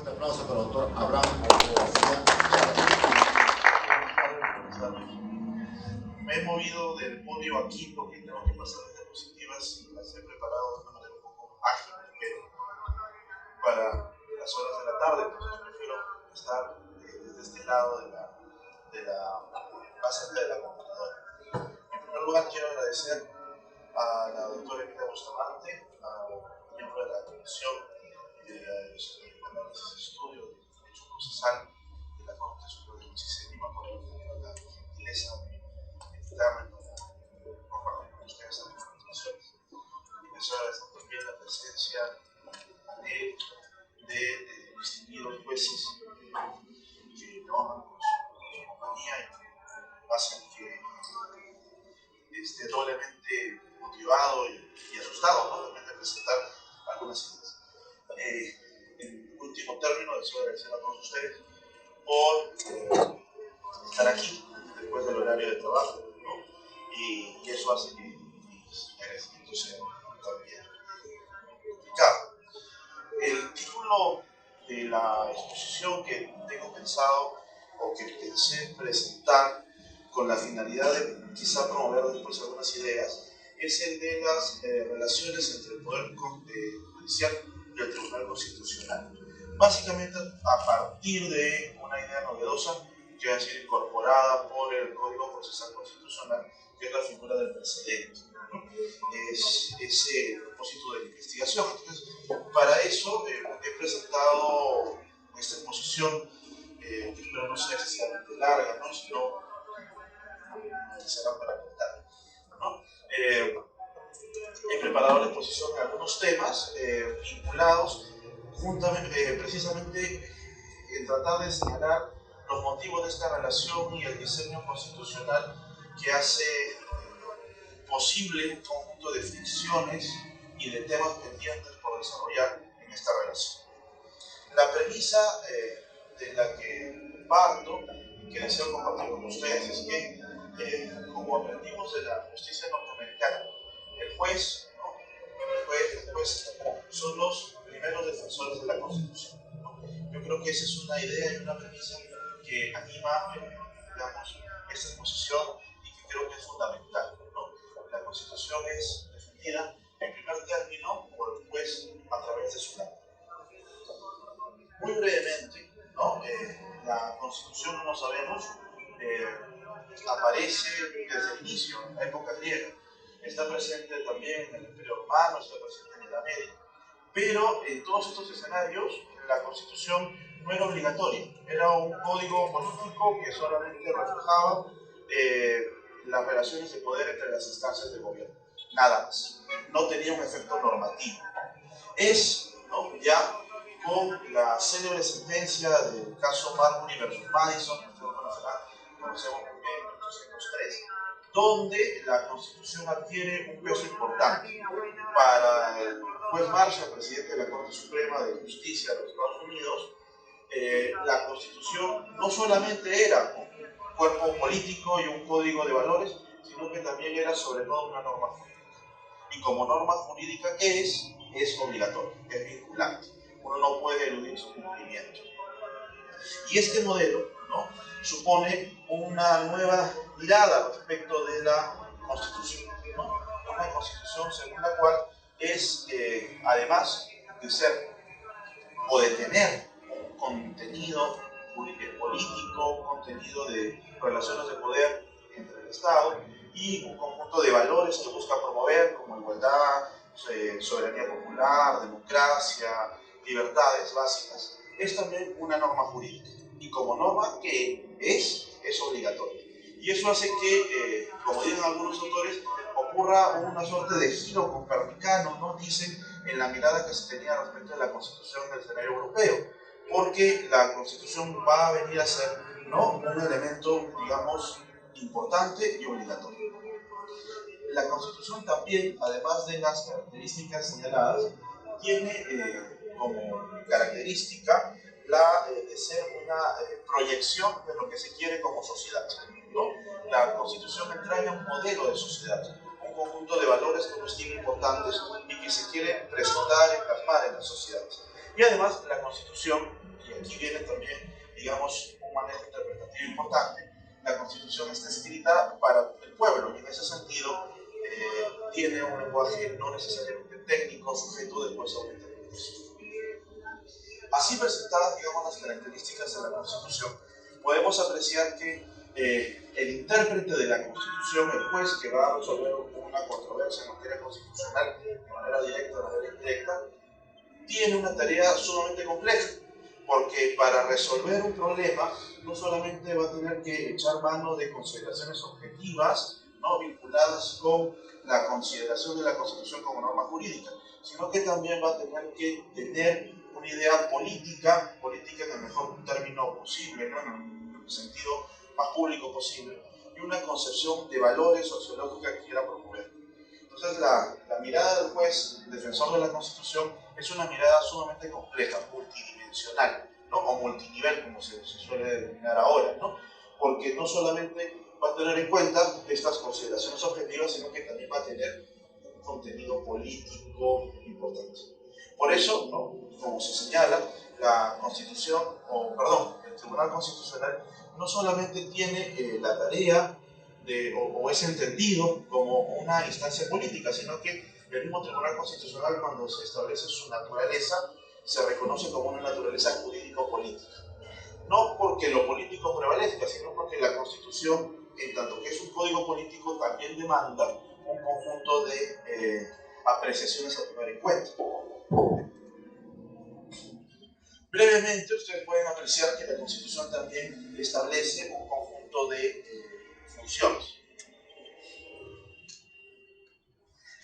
fuerte aplauso para el doctor Abraham García. Me he movido del podio aquí porque tengo que pasar las diapositivas y las he preparado de una manera un poco ágil, pero para las horas de la tarde, entonces prefiero estar desde este lado más cerca de la computadora. En primer lugar, quiero agradecer a la doctora Emilia Bustamante, a miembro de la Comisión de Análisis y Estudio del Derecho Procesal de la Corte Superior de Justicia de Lima, por la gentileza de invitarme para compartir con ustedes estas informaciones. Y les agradezco también la presencia de distinguidos jueces que trabajan con su compañía y que hacen que esté doblemente motivado y asustado, ¿no? También de presentar algunas ideas. En último término, deseo agradecer a todos ustedes por estar aquí después del horario de trabajo, ¿no? Y eso hace que mis agradecimientos sean también complicados. El título de la exposición que tengo pensado o que pensé presentar con la finalidad de quizá promover después algunas ideas es el de las relaciones entre el Poder Judicial y el Tribunal Constitucional. Básicamente a partir de una idea novedosa que va a ser incorporada por el Código Procesal Constitucional, que es la figura del precedente, ¿no? Es ese propósito de la investigación. Entonces, para eso he presentado esta exposición, que espero no sea excesivamente larga, ¿no? Sino será para contar, ¿no? He preparado la exposición de algunos temas vinculados precisamente en tratar de señalar los motivos de esta relación y el diseño constitucional que hace posible un conjunto de fricciones y de temas pendientes por desarrollar en esta relación. La premisa de la que parto y que deseo compartir con ustedes es que, como aprendimos de la justicia norteamericana, el juez, ¿no? el juez son los primeros defensores de la Constitución, ¿no? Yo creo que esa es una idea y una premisa que anima, digamos, esta exposición y que creo que es fundamental, ¿no? La Constitución es defendida en primer término por el juez a través de su ley. Muy brevemente, ¿no? La Constitución, como sabemos, aparece desde el inicio, en la época griega. Está presente también en el Imperio Romano, está presente en la Edad Media. Pero en todos estos escenarios, la Constitución no era obligatoria. Era un código político que solamente reflejaba las relaciones de poder entre las instancias del gobierno. Nada más. No tenía un efecto normativo. Es, ¿no? Ya con la célebre sentencia del caso Marbury versus Madison, que ustedes conocemos muy bien, en 1803, donde la Constitución adquiere un peso importante. Para el juez Marshall, presidente de la Corte Suprema de Justicia de los Estados Unidos, la Constitución no solamente era un cuerpo político y un código de valores, sino que también era sobre todo una norma jurídica. Y como norma jurídica, ¿qué es? Es obligatorio, es vinculante. Uno no puede eludir su cumplimiento. Y este modelo, ¿no?, supone una nueva mirada respecto de la Constitución, ¿no? Una Constitución según la cual es, además de ser o de tener un contenido político, un contenido de relaciones de poder entre el Estado y un conjunto de valores que busca promover, como igualdad, soberanía popular, democracia, libertades básicas, es también una norma jurídica. Y como norma que es obligatoria. Y eso hace que, como dicen algunos autores, ocurra una suerte de giro copernicano, ¿no? Dicen, en la mirada que se tenía respecto a la Constitución del escenario europeo, porque la Constitución va a venir a ser, ¿no?, un elemento, digamos, importante y obligatorio. La Constitución también, además de las características señaladas, tiene como característica la de ser una proyección de lo que se quiere como sociedad, ¿no? La Constitución entraña un modelo de sociedad, un conjunto de valores que uno estime importantes y que se quiere presentar y plasmar en la sociedad. Y además la Constitución y aquí viene también, digamos, un manejo interpretativo importante, la Constitución está escrita para el pueblo y en ese sentido tiene un lenguaje no necesariamente técnico, sujeto después a una interpretación. Así presentadas, digamos, las características de la Constitución, podemos apreciar que el intérprete de la Constitución, el juez que va a resolver una controversia en materia constitucional de manera directa o de manera indirecta, tiene una tarea sumamente compleja, porque para resolver un problema no solamente va a tener que echar mano de consideraciones objetivas, ¿no?, vinculadas con la consideración de la Constitución como norma jurídica, sino que también va a tener que tener una idea política en el mejor término posible, ¿no?, en el sentido más público posible, y una concepción de valores sociológica que quiera promover. Entonces la mirada del juez defensor de la Constitución es una mirada sumamente compleja, multidimensional, ¿no?, o multinivel, como se suele denominar ahora, ¿no?, porque no solamente va a tener en cuenta estas consideraciones objetivas, sino que también va a tener un contenido político importante. Por eso, ¿no?, como se señala, la Constitución, el Tribunal Constitucional no solamente tiene la tarea o es entendido como una instancia política, sino que el mismo Tribunal Constitucional, cuando se establece su naturaleza, se reconoce como una naturaleza jurídico-política. No porque lo político prevalezca, sino porque la Constitución, en tanto que es un código político, también demanda un conjunto de apreciaciones a tener en cuenta. Brevemente, ustedes pueden apreciar que la Constitución también establece un conjunto de funciones.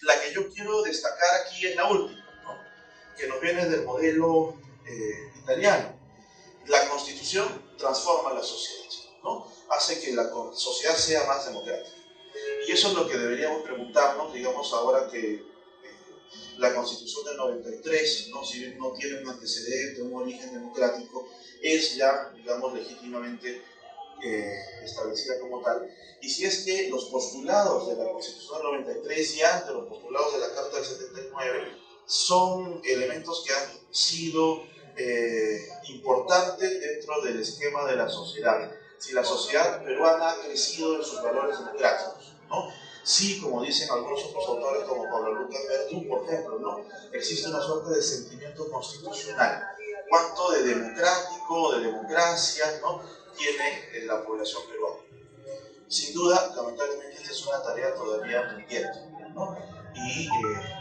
La que yo quiero destacar aquí es la última, ¿no?, que nos viene del modelo italiano. La Constitución transforma la sociedad, ¿no?, hace que la sociedad sea más democrática. Y eso es lo que deberíamos preguntarnos, digamos, ahora que la Constitución del 93, ¿no?, si bien no tiene un antecedente, un origen democrático, es ya, digamos, legítimamente establecida como tal. Y si es que los postulados de la Constitución del 93 y antes los postulados de la Carta del 79 son elementos que han sido importantes dentro del esquema de la sociedad. Si la sociedad peruana ha crecido en sus valores democráticos, ¿no?, sí, como dicen algunos otros autores como Pablo Lucas Verdú, por ejemplo, ¿no?, existe una suerte de sentimiento constitucional. ¿Cuánto de democrático, de democracia, ¿no?, tiene la población peruana? Sin duda, lamentablemente, esta es una tarea todavía pendiente, ¿no? Y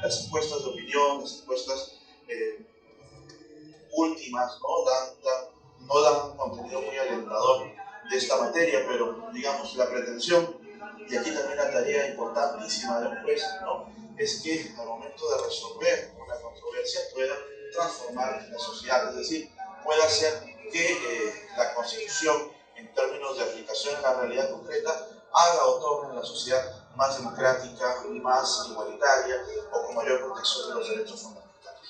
las encuestas de opinión, las encuestas últimas, no dan un contenido muy alentador de esta materia, pero digamos la pretensión, y aquí también la tarea importantísima de un juez, ¿no?, es que al momento de resolver una controversia pueda transformar la sociedad, es decir, pueda hacer que la Constitución, en términos de aplicación en la realidad concreta, haga o torne la sociedad más democrática, más igualitaria o con mayor protección de los derechos fundamentales.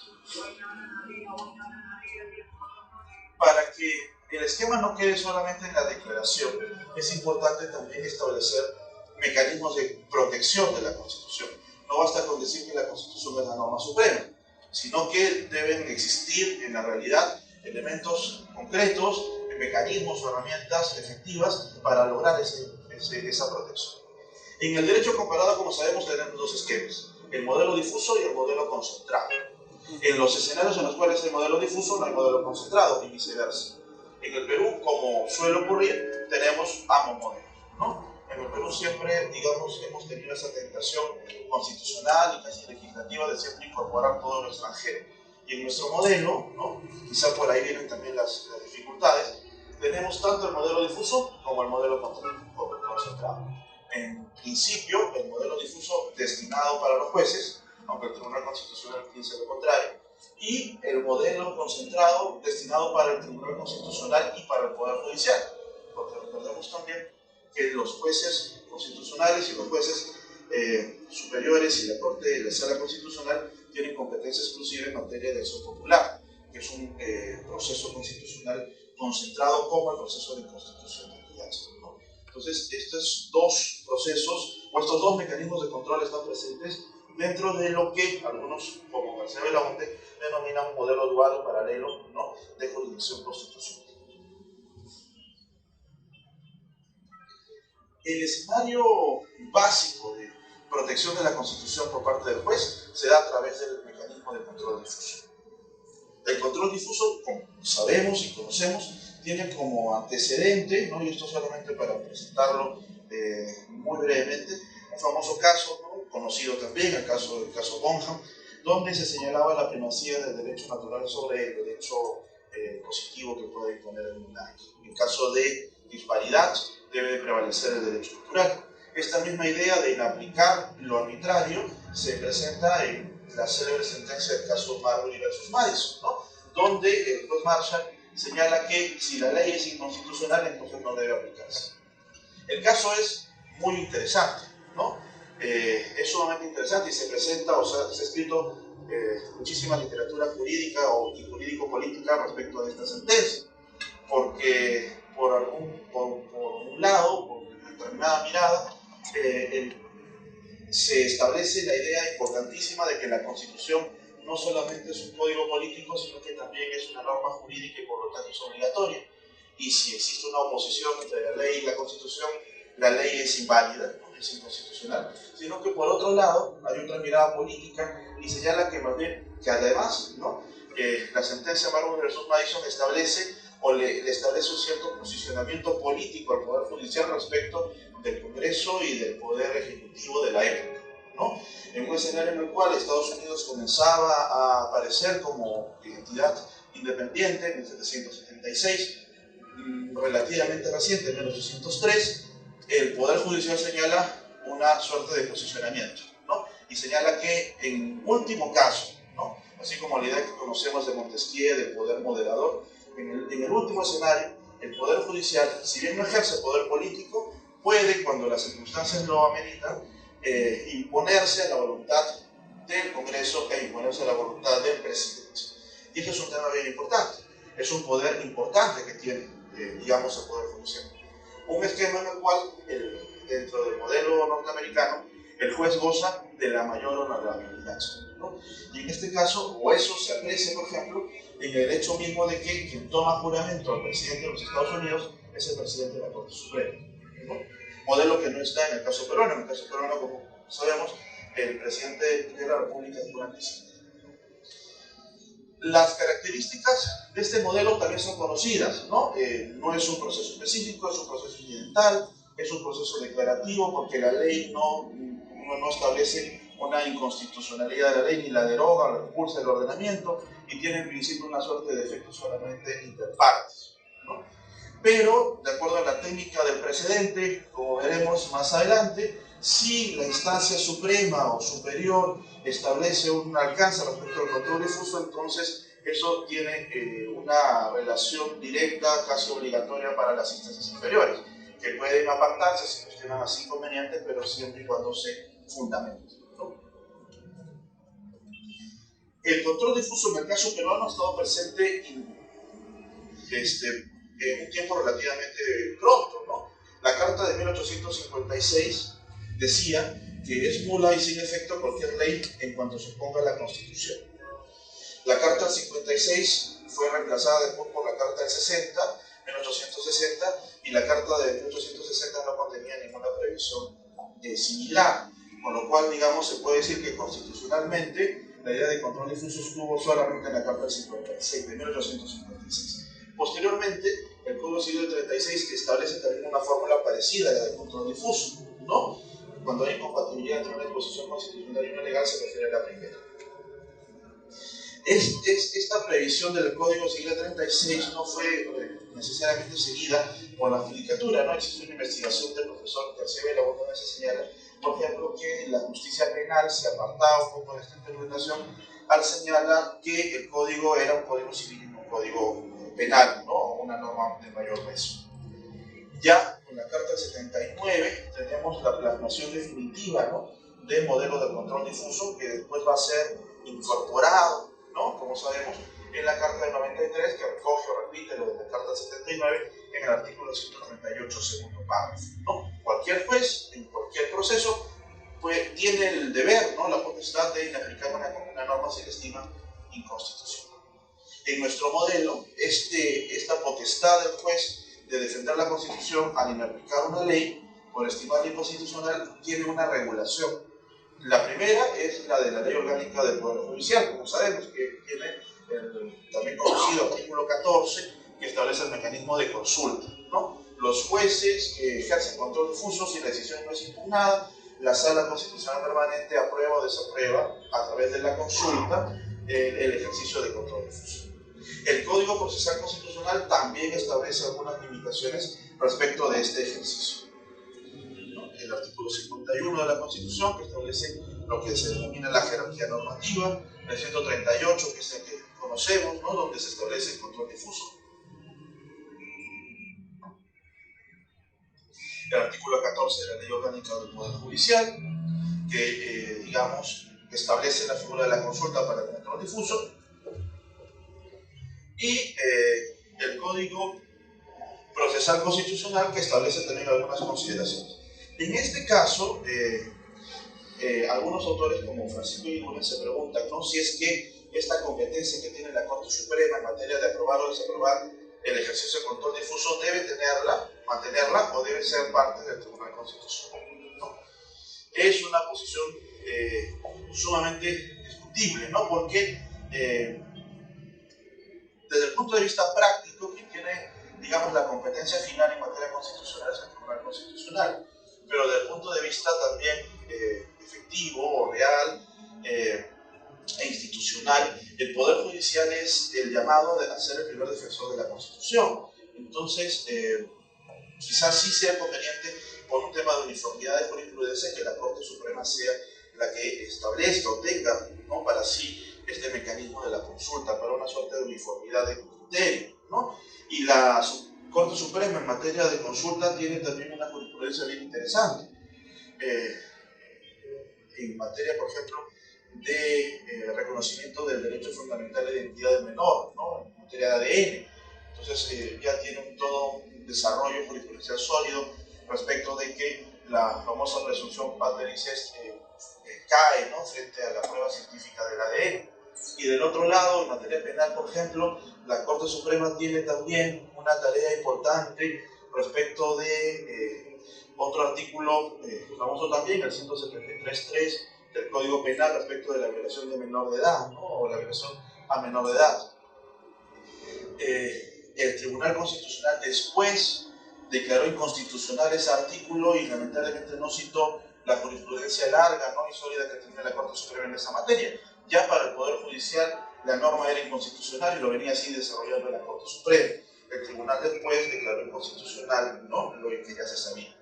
Para que el esquema no quede solamente en la declaración, es importante también establecer mecanismos de protección de la Constitución. No basta con decir que la Constitución es la norma suprema, sino que deben existir en la realidad elementos concretos, mecanismos o herramientas efectivas para lograr esa protección. En el derecho comparado, como sabemos, tenemos dos esquemas, el modelo difuso y el modelo concentrado. En los escenarios en los cuales hay modelo difuso no hay modelo concentrado y viceversa. En el Perú, como suele ocurrir, tenemos ambos modelos, ¿no? En el Perú siempre, digamos, hemos tenido esa tentación constitucional y casi legislativa de siempre incorporar todo lo extranjero. Y en nuestro modelo, ¿no?, quizá por ahí vienen también las dificultades, tenemos tanto el modelo difuso como el modelo concentrado. En principio, el modelo difuso destinado para los jueces, aunque el Tribunal Constitucional piense lo contrario, y el modelo concentrado destinado para el Tribunal Constitucional y para el Poder Judicial. Porque recordemos también que los jueces constitucionales y los jueces superiores y la Sala Constitucional tienen competencia exclusiva en materia de acción popular, que es un proceso constitucional concentrado como el proceso de constitucionalidad, ¿no? Entonces, estos dos procesos o estos dos mecanismos de control están presentes dentro de lo que algunos, como García Belaunte, denominan un modelo dual o paralelo, ¿no?, de jurisdicción constitucional. El escenario básico de protección de la Constitución por parte del juez se da a través del mecanismo de control difuso. El control difuso, como sabemos y conocemos, tiene como antecedente, ¿no?, y esto solamente para presentarlo muy brevemente, un famoso caso, ¿no?, conocido también, el caso Bonham, donde se señalaba la primacía del derecho natural sobre el derecho positivo que puede imponer el monarca. En caso de disparidad, debe prevalecer el derecho natural. Esta misma idea de inaplicar lo arbitrario se presenta en la célebre sentencia del caso Marbury versus Madison, ¿no?, donde el juez Marshall señala que si la ley es inconstitucional, entonces no debe aplicarse. El caso es muy interesante, ¿no? Es sumamente interesante y se presenta, o sea, se ha escrito muchísima literatura jurídica y jurídico-política respecto de esta sentencia, porque por un lado, por una determinada mirada, se establece la idea importantísima de que la Constitución no solamente es un código político, sino que también es una norma jurídica y por lo tanto es obligatoria. Y si existe una oposición entre la ley y la Constitución, la ley es inválida, no es inconstitucional, sino que por otro lado hay otra mirada política y señala que más bien, que además, ¿no?, la sentencia Marbury versus Madison establece o le establece un cierto posicionamiento político al Poder Judicial respecto del Congreso y del Poder Ejecutivo de la época, ¿no?, en un escenario en el cual Estados Unidos comenzaba a aparecer como entidad independiente en 1776, relativamente reciente, en 1803, el Poder Judicial señala una suerte de posicionamiento, ¿no?, y señala que en último caso, ¿no?, así como la idea que conocemos de Montesquieu del poder moderador, en el último escenario, el Poder Judicial, si bien no ejerce poder político, puede, cuando las circunstancias lo ameritan, imponerse a la voluntad del Congreso e imponerse a la voluntad del presidente. Y eso es un tema bien importante. Es un poder importante que tiene, digamos, el Poder Judicial. Un esquema en el cual, dentro del modelo norteamericano, el juez goza de la mayor honorabilidad, ¿no? Y en este caso, o eso se aprecia, por ejemplo, en el hecho mismo de que quien toma juramento al presidente de los Estados Unidos es el presidente de la Corte Suprema, ¿no? Modelo que no está en el caso peruano. En el caso peruano, como sabemos, el presidente de la República es un presidente. Las características de este modelo también son conocidas, ¿no? No es un proceso específico, es un proceso incidental, es un proceso declarativo, porque la ley no establece una inconstitucionalidad de la ley, ni la deroga, la repulsa del ordenamiento, y tiene en principio una suerte de efectos solamente interpartes, ¿no? Pero, de acuerdo a la técnica del precedente, como veremos más adelante, si la instancia suprema o superior establece un alcance respecto al control difuso, entonces eso tiene una relación directa, casi obligatoria para las instancias inferiores, que pueden apartarse si cuestionan así convenientes, pero siempre y cuando se fundamenten, ¿no? El control difuso en el caso peruano ha estado presente en un tiempo relativamente pronto, ¿no? La Carta de 1856 decía que es nula y sin efecto cualquier ley en cuanto se oponga a la Constitución. La Carta del 56 fue reemplazada después por la Carta del 60, 1860, y la Carta de 1860 no contenía ninguna previsión similar, con lo cual, digamos, se puede decir que constitucionalmente la idea de control difuso estuvo solamente en la Carta del 56, de 1856. Posteriormente, el Código Civil del 36 establece también una fórmula parecida a la de control difuso, ¿no? Cuando hay incompatibilidad entre una disposición constitucional y una legal, se refiere a la primera. Esta previsión del Código Civil del 36 no fue necesariamente seguida por la judicatura, ¿no? Existe una investigación del profesor García Belaunte donde se señala, por ejemplo, que la justicia penal se apartaba un poco de esta interpretación al señalar que el código era un código civil y no un código penal, ¿no? Una norma de mayor peso. Ya en la Carta del 79 tenemos la plasmación definitiva, ¿no?, del modelo de control difuso, que después va a ser incorporado, ¿no?, como sabemos, en la Carta del 93, que recoge o repite lo de la Carta del 79 en el artículo 138, segundo párrafo, ¿no? Cualquier juez, en cualquier proceso, pues, tiene el deber, ¿no?, la potestad de inaplicar una norma si la estima inconstitucional. En nuestro modelo, esta potestad del juez de defender la Constitución al inaplicar una ley por estimarla inconstitucional tiene una regulación. La primera es la de la Ley Orgánica del Poder Judicial, como sabemos, que tiene el también conocido artículo 14, que establece el mecanismo de consulta, ¿no? Los jueces ejercen control difuso si la decisión no es impugnada. La Sala Constitucional Permanente aprueba o desaprueba a través de la consulta el ejercicio de control difuso. El Código Procesal Constitucional también establece algunas limitaciones respecto de este ejercicio. El artículo 51 de la Constitución, que establece lo que se denomina la jerarquía normativa, el 138, que es el que conocemos, ¿no?, donde se establece el control difuso. El artículo 14 de la Ley Orgánica del Poder Judicial, que, digamos, establece la figura de la consulta para el control difuso. Y el Código Procesal Constitucional, que establece también algunas consideraciones. En este caso, algunos autores como Francisco Iguren se preguntan, ¿no?, si es que esta competencia que tiene la Corte Suprema en materia de aprobar o desaprobar el ejercicio de control difuso debe mantenerla o debe ser parte del Tribunal Constitucional, ¿no? Es una posición sumamente discutible, ¿no?, porque desde el punto de vista práctico, quien tiene, digamos, la competencia final en materia constitucional es el Tribunal Constitucional, pero desde el punto de vista también efectivo o real e institucional, el Poder Judicial es el llamado a ser el primer defensor de la Constitución. Entonces, quizás sí sea conveniente, por un tema de uniformidad de jurisprudencia, que la Corte Suprema sea la que establezca o tenga, ¿no?, para sí este mecanismo de la consulta, para una suerte de uniformidad de criterio, ¿no? Y la Corte Suprema en materia de consulta tiene también una jurisprudencia bien interesante. En materia, por ejemplo, de reconocimiento del derecho fundamental de identidad del menor, ¿no?, en materia de ADN. Entonces ya tiene todo un desarrollo jurisprudencial sólido respecto de que la famosa presunción pateris est cae, ¿no?, frente a la prueba científica del ADN. Y del otro lado, en materia penal, por ejemplo, la Corte Suprema tiene también una tarea importante respecto de otro artículo famoso también, el 173.3 del Código Penal, respecto de la violación de menor de edad, ¿no?, o la violación a menor de edad. El Tribunal Constitucional después declaró inconstitucional ese artículo y lamentablemente no citó la jurisprudencia larga, ¿no?, y sólida que tenía la Corte Suprema en esa materia. Ya para el Poder Judicial la norma era inconstitucional y lo venía así desarrollando la Corte Suprema. El Tribunal después declaró inconstitucional, ¿no?, lo que ya se sabía.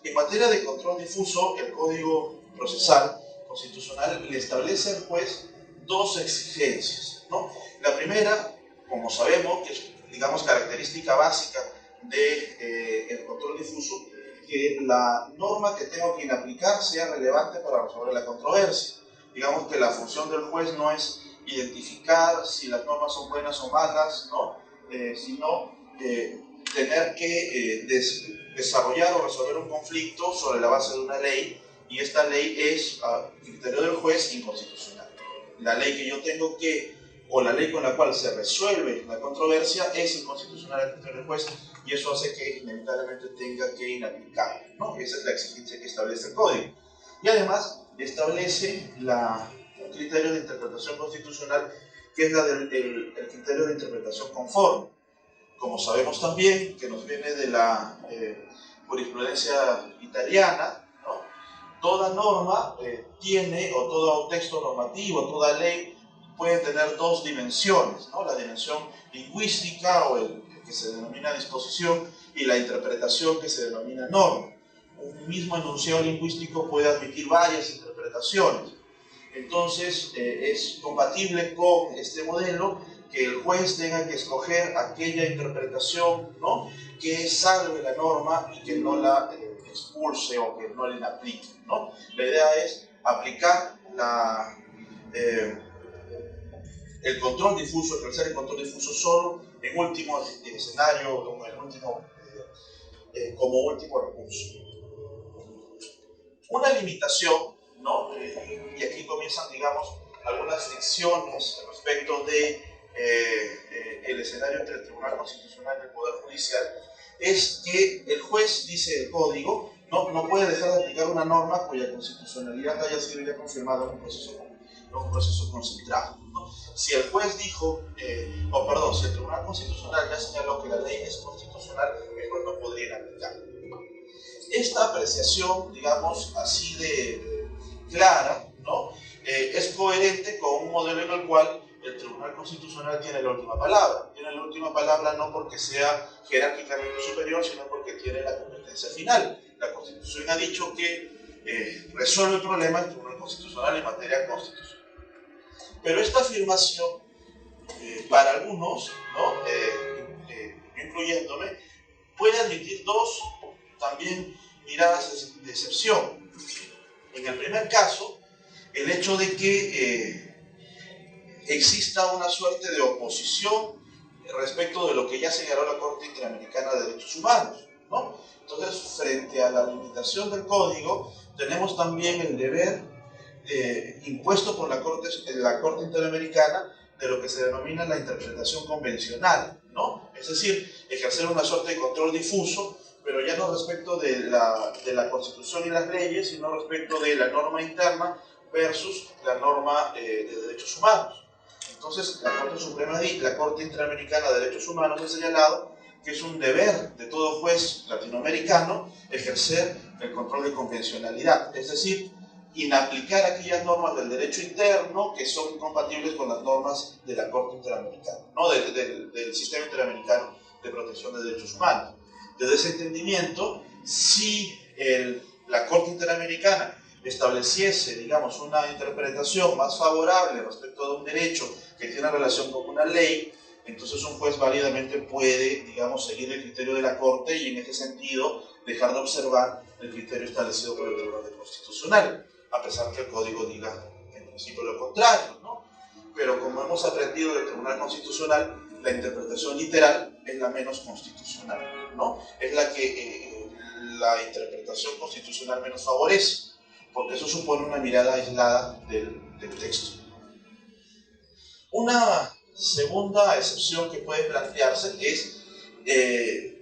En materia de control difuso, el Código Procesal Constitucional le establece al juez dos exigencias, ¿no? La primera, como sabemos, que es, digamos, característica básica del control difuso, que la norma que tengo que inaplicar sea relevante para resolver la controversia. Digamos que la función del juez no es identificar si las normas son buenas o malas, ¿no?, sino tener que desarrollar o resolver un conflicto sobre la base de una ley, y esta ley es, a criterio del juez, inconstitucional. La ley que yo tengo que, o la ley con la cual se resuelve la controversia, es inconstitucional a criterio del juez, y eso hace que inevitablemente tenga que inaplicarla, ¿no? Esa es la exigencia que establece el Código. Y además establece un criterio de interpretación constitucional, que es el criterio de interpretación conforme. Como sabemos también, que nos viene de la jurisprudencia italiana, ¿no?, toda norma tiene, o todo texto normativo, toda ley puede tener dos dimensiones, ¿no?, la dimensión lingüística, o el que se denomina disposición, y la interpretación, que se denomina norma. Un mismo enunciado lingüístico puede admitir varias interpretaciones. Entonces, es compatible con este modelo que el juez tenga que escoger aquella interpretación, ¿no?, que salve la norma y que no la expulse o que no la inaplique, ¿no? La idea es aplicar el control difuso, ejercer el control difuso solo en último escenario, como último recurso. Una limitación, ¿no? Y aquí comienzan, digamos, algunas fricciones respecto de el escenario entre el Tribunal Constitucional y el Poder Judicial, es que el juez, dice el código, no puede dejar de aplicar una norma cuya constitucionalidad haya sido ya confirmada en un proceso concentrado, ¿no? Si el juez dijo, si el Tribunal Constitucional ya señaló que la ley es constitucional, el juez no podría aplicarla. Esta apreciación, digamos, así de clara, ¿no? Es coherente con un modelo en el cual el Tribunal Constitucional tiene la última palabra. Tiene la última palabra no porque sea jerárquicamente superior, sino porque tiene la competencia final. La Constitución ha dicho que resuelve el problema el Tribunal Constitucional en materia constitucional. Pero esta afirmación, para algunos, ¿no? Incluyéndome, puede admitir dos también miradas de excepción. En el primer caso, el hecho de que exista una suerte de oposición respecto de lo que ya señaló la Corte Interamericana de Derechos Humanos, ¿no? Entonces, frente a la limitación del código, tenemos también el deber impuesto por la Corte Interamericana de lo que se denomina la interpretación convencional, ¿no? Es decir, ejercer una suerte de control difuso, pero ya no respecto de la Constitución y las leyes, sino respecto de la norma interna versus la norma de derechos humanos. Entonces, la Corte Interamericana de Derechos Humanos ha señalado que es un deber de todo juez latinoamericano ejercer el control de convencionalidad, es decir, inaplicar aquellas normas del derecho interno que son incompatibles con las normas de la Corte Interamericana, ¿no? del Sistema Interamericano de Protección de Derechos Humanos. Desde ese entendimiento, si la Corte Interamericana estableciese, digamos, una interpretación más favorable respecto de un derecho que tiene relación con una ley, entonces un juez válidamente puede, digamos, seguir el criterio de la Corte y en ese sentido dejar de observar el criterio establecido por el Tribunal Constitucional, a pesar que el Código diga en principio lo contrario, ¿no? Pero como hemos aprendido del Tribunal Constitucional, la interpretación literal es la menos constitucional, ¿no? Es la que la interpretación constitucional menos favorece, porque eso supone una mirada aislada del texto. Una segunda excepción que puede plantearse es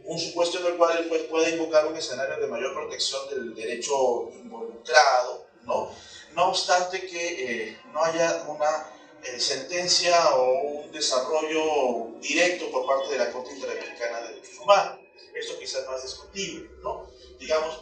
un supuesto en el cual el juez puede invocar un escenario de mayor protección del derecho involucrado, ¿no? No obstante que no haya una sentencia o un desarrollo directo por parte de la Corte Interamericana de Derechos Humanos. Esto quizás más discutible, ¿no? Digamos,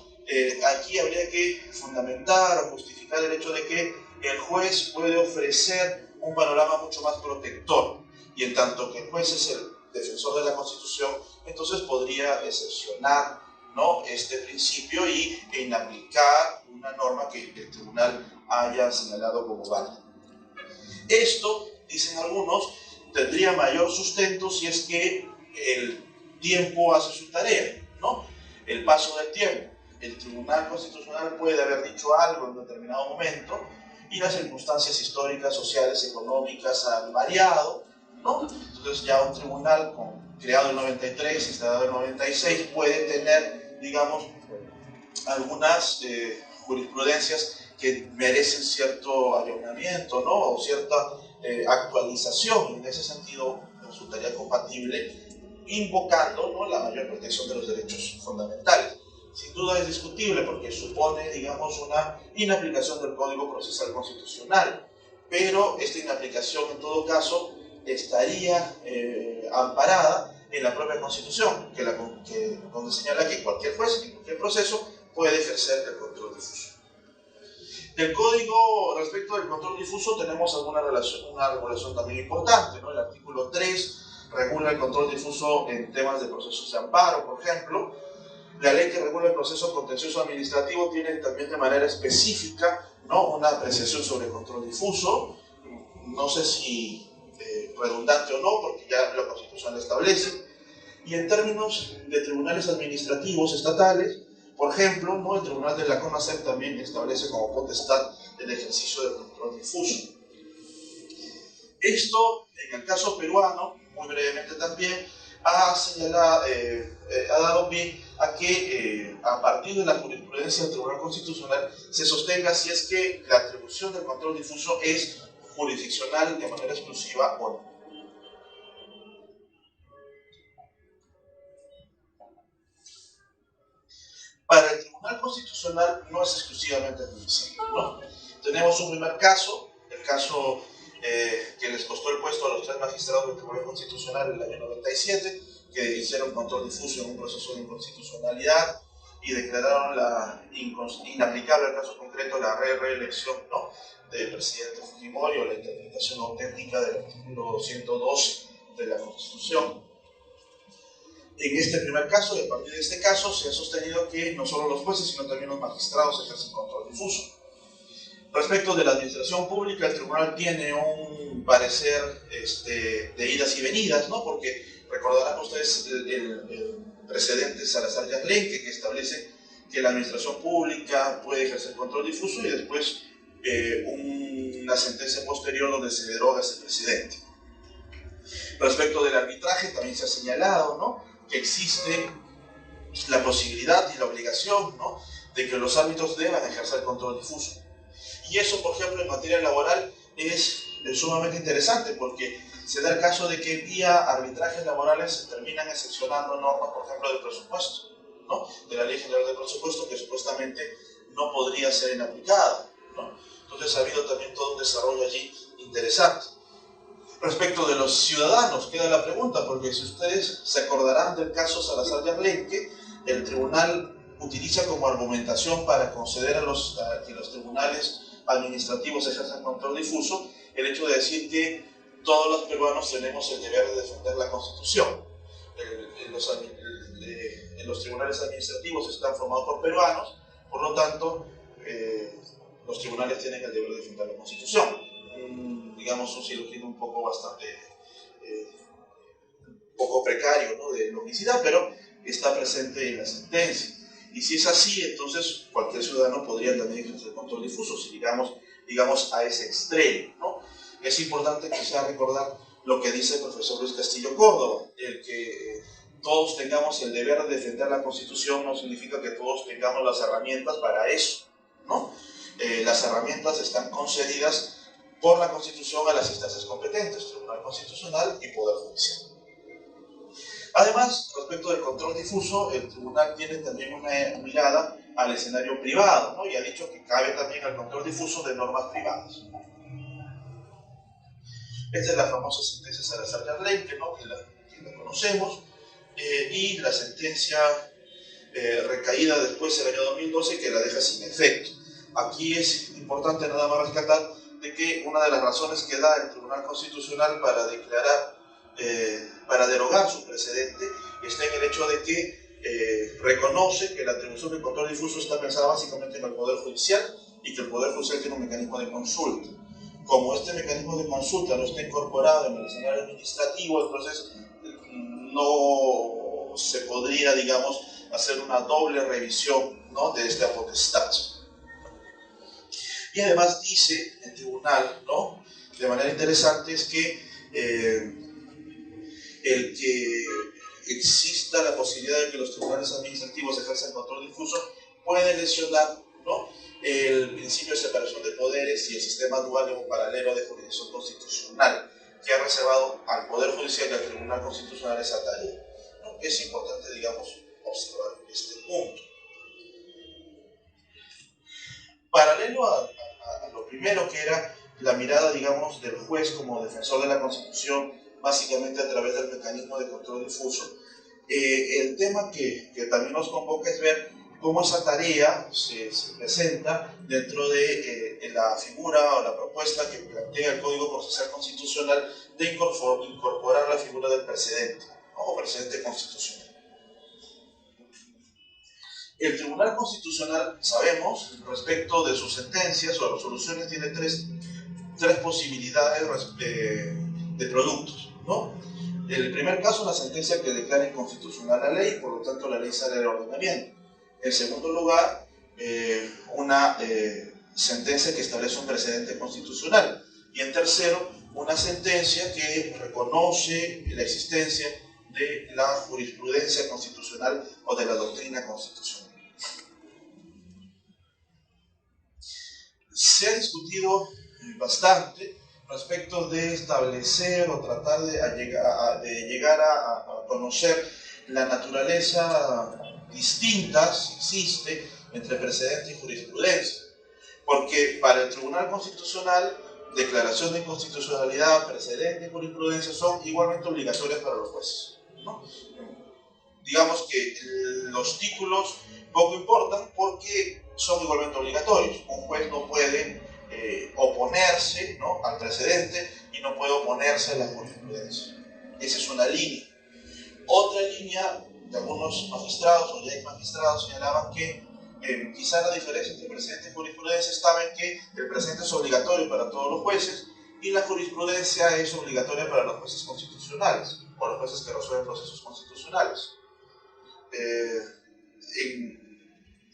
aquí habría que fundamentar o justificar el hecho de que el juez puede ofrecer un panorama mucho más protector, y en tanto que el juez es el defensor de la Constitución, entonces podría excepcionar, ¿no?, este principio y inaplicar una norma que el tribunal haya señalado como válida. Esto, dicen algunos, tendría mayor sustento si es que el tiempo hace su tarea, ¿no? El paso del tiempo. El Tribunal Constitucional puede haber dicho algo en un determinado momento y las circunstancias históricas, sociales, económicas han variado, ¿no? Entonces ya un tribunal creado en 93, instalado en 96, puede tener, digamos, algunas jurisprudencias que merecen cierto allanamiento, ¿no?, o cierta actualización. En ese sentido resultaría compatible invocando, ¿no?, la mayor protección de los derechos fundamentales. Sin duda es discutible porque supone, digamos, una inaplicación del Código Procesal Constitucional, pero esta inaplicación en todo caso estaría amparada en la propia Constitución, donde señala que cualquier juez en cualquier proceso puede ejercer el control difuso. Del Código, respecto del control difuso, tenemos una regulación también importante, ¿no? El artículo 3 regula el control difuso en temas de procesos de amparo, por ejemplo. La ley que regula el proceso contencioso administrativo tiene también de manera específica, ¿no?, una apreciación sobre el control difuso. No sé si redundante o no, porque ya la Constitución lo establece. Y en términos de tribunales administrativos estatales, por ejemplo, ¿no?, el Tribunal de la CONASEP también establece como potestad el ejercicio del control difuso. Esto, en el caso peruano, muy brevemente también, ha dado pie a que a partir de la jurisprudencia del Tribunal Constitucional se sostenga si es que la atribución del control difuso es jurisdiccional de manera exclusiva o no. Para el Tribunal Constitucional no es exclusivamente judicial, ¿no? Tenemos un primer caso, el caso que les costó el puesto a los 3 magistrados del Tribunal Constitucional en el año 97, que hicieron control difuso en un proceso de inconstitucionalidad y declararon inaplicable al caso concreto la reelección, ¿no?, del presidente Fujimori, o la interpretación auténtica del artículo 102 de la Constitución. En este primer caso, y a partir de este caso, se ha sostenido que no solo los jueces, sino también los magistrados ejercen control difuso. Respecto de la administración pública, el tribunal tiene un parecer de idas y venidas, ¿no? Porque recordarán ustedes el precedente Salazar-Yarlenque, que establece que la administración pública puede ejercer control difuso, y después una sentencia posterior donde se deroga ese precedente. Respecto del arbitraje, también se ha señalado, ¿no?, que existe la posibilidad y la obligación, ¿no?, de que los árbitros deban ejercer control difuso. Y eso, por ejemplo, en materia laboral es sumamente interesante, porque se da el caso de que vía arbitrajes laborales se terminan excepcionando normas, por ejemplo, del presupuesto, ¿no?, de la Ley General del Presupuesto, que supuestamente no podría ser inaplicada, ¿no? Entonces ha habido también todo un desarrollo allí interesante. Respecto de los ciudadanos, queda la pregunta, porque si ustedes se acordarán del caso Salazar-Yarlenque, el tribunal utiliza como argumentación para conceder a que los tribunales administrativos ejerzan control difuso el hecho de decir que todos los peruanos tenemos el deber de defender la Constitución. Los tribunales administrativos están formados por peruanos, por lo tanto, los tribunales tienen el deber de defender la Constitución. Digamos, un silogismo un poco poco precario, ¿no?, de logicidad, pero está presente en la sentencia. Y si es así, entonces cualquier ciudadano podría también ejercer control difuso, si digamos a ese extremo, ¿no? Es importante quizá recordar lo que dice el profesor Luis Castillo Córdoba, el que todos tengamos el deber de defender la Constitución no significa que todos tengamos las herramientas para eso, ¿no? Las herramientas están concedidas por la Constitución a las instancias competentes, Tribunal Constitucional y Poder Judicial. Además, respecto del control difuso, el tribunal tiene también una mirada al escenario privado, ¿no?, y ha dicho que cabe también el control difuso de normas privadas. Esta es la famosa sentencia Salazar-Yarlenque, ¿no?, que la conocemos, y la sentencia recaída después del año 2012, que la deja sin efecto. Aquí es importante nada más rescatar de que una de las razones que da el Tribunal Constitucional para derogar su precedente está en el hecho de que reconoce que la atribución del control difuso está pensada básicamente en el Poder Judicial, y que el Poder Judicial tiene un mecanismo de consulta. Como este mecanismo de consulta no está incorporado en el escenario administrativo, entonces no se podría, digamos, hacer una doble revisión, ¿no?, de esta potestad. Y además dice el tribunal, ¿no?, de manera interesante, es que el que exista la posibilidad de que los tribunales administrativos ejerzan control difuso puede lesionar, ¿no?, el principio de separación de poderes y el sistema dual o paralelo de jurisdicción constitucional, que ha reservado al Poder Judicial y al Tribunal Constitucional esa tarea, ¿no? Es importante, digamos, observar este punto. Paralelo a lo primero, que era la mirada, digamos, del juez como defensor de la Constitución, básicamente a través del mecanismo de control difuso, el tema que también nos convoca es ver cómo esa tarea se presenta dentro de la figura o la propuesta que plantea el Código Procesal Constitucional de incorporar la figura del precedente, ¿no?, o precedente constitucional. El Tribunal Constitucional, sabemos, respecto de sus sentencias o resoluciones, tiene tres posibilidades de productos, ¿no? El primer caso, una sentencia que declara inconstitucional la ley, por lo tanto la ley sale del ordenamiento. En segundo lugar, una sentencia que establece un precedente constitucional. Y en tercero, una sentencia que reconoce la existencia de la jurisprudencia constitucional o de la doctrina constitucional. Se ha discutido bastante respecto de establecer o tratar de llegar a conocer la naturaleza distinta, si existe, entre precedente y jurisprudencia. Porque para el Tribunal Constitucional, declaración de inconstitucionalidad, precedente y jurisprudencia son igualmente obligatorias para los jueces, ¿no? Digamos que los títulos poco importan porque son igualmente obligatorios. Un juez no puede oponerse, ¿no?, al precedente y no puede oponerse a la jurisprudencia. Esa es una línea. Otra línea de algunos magistrados o ya ex magistrados señalaban que quizá la diferencia entre precedente y jurisprudencia estaba en que el precedente es obligatorio para todos los jueces y la jurisprudencia es obligatoria para los jueces constitucionales o los jueces que resuelven procesos constitucionales.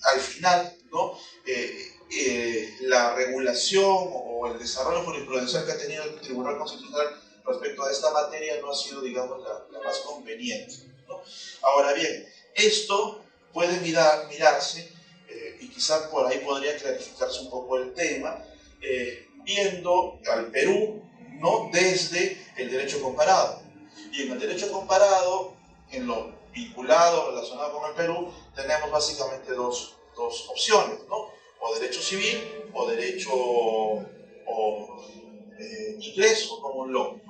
Al final, ¿no?, la regulación o el desarrollo jurisprudencial que ha tenido el Tribunal Constitucional respecto a esta materia no ha sido, digamos, la más conveniente, ¿no? Ahora bien, esto puede mirarse, y quizá por ahí podría clarificarse un poco el tema, viendo al Perú, ¿no?, desde el derecho comparado. Y en el derecho comparado, en lo vinculado, relacionado con el Perú, tenemos básicamente dos opciones, ¿no? O derecho civil o derecho inglés o common law.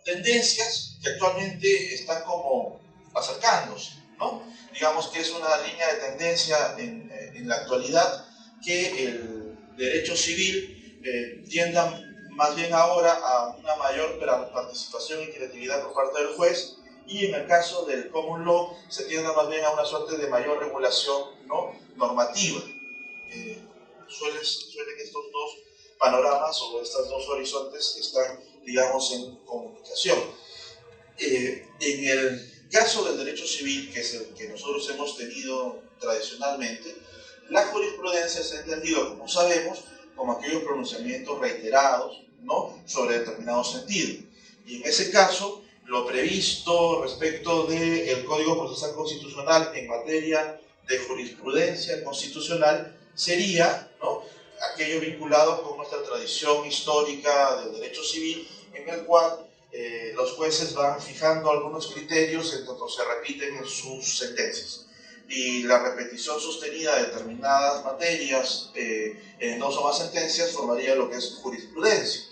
Tendencias que actualmente están como acercándose, ¿no? Digamos que es una línea de tendencia en la actualidad que el derecho civil tienda más bien ahora a una mayor participación y creatividad por parte del juez, y en el caso del common law se tiende más bien a una suerte de mayor regulación, ¿no?, normativa. Suelen estos dos panoramas o estos dos horizontes están, digamos, en comunicación. En el caso del derecho civil, que es el que nosotros hemos tenido tradicionalmente, la jurisprudencia se ha entendido, como sabemos, como aquellos pronunciamientos reiterados, ¿no?, sobre determinado sentido. Y en ese caso, lo previsto respecto del Código Procesal Constitucional en materia de jurisprudencia constitucional sería, ¿no?, aquello vinculado con nuestra tradición histórica del derecho civil, en el cual los jueces van fijando algunos criterios en tanto se repiten en sus sentencias. Y la repetición sostenida de determinadas materias en dos o más sentencias formaría lo que es jurisprudencia.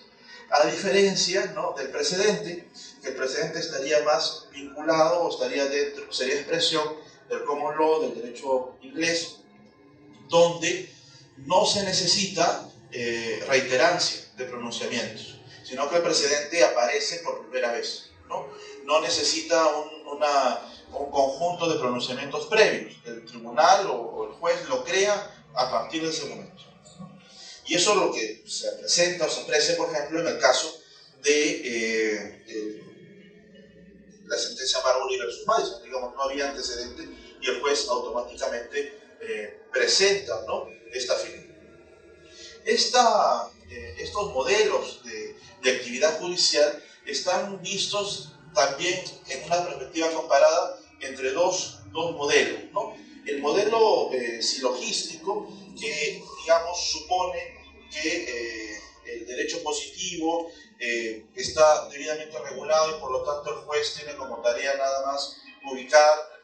A diferencia, ¿no?, del precedente, que el precedente estaría más vinculado o estaría dentro, sería expresión del common law, del derecho inglés, donde no se necesita reiterancia de pronunciamientos, sino que el precedente aparece por primera vez, ¿no? No necesita un conjunto de pronunciamientos previos. El tribunal o el juez lo crea a partir de ese momento. Y eso es lo que se presenta o se aprecia, por ejemplo, en el caso de la sentencia Marbury versus Madison. Digamos, no había antecedente y el juez automáticamente presenta, ¿no?, esta figura. Estos modelos de actividad judicial están vistos también en una perspectiva comparada entre dos modelos, ¿no? El modelo silogístico, que, digamos, supone que el derecho positivo está debidamente regulado y por lo tanto el juez tiene como tarea nada más ubicar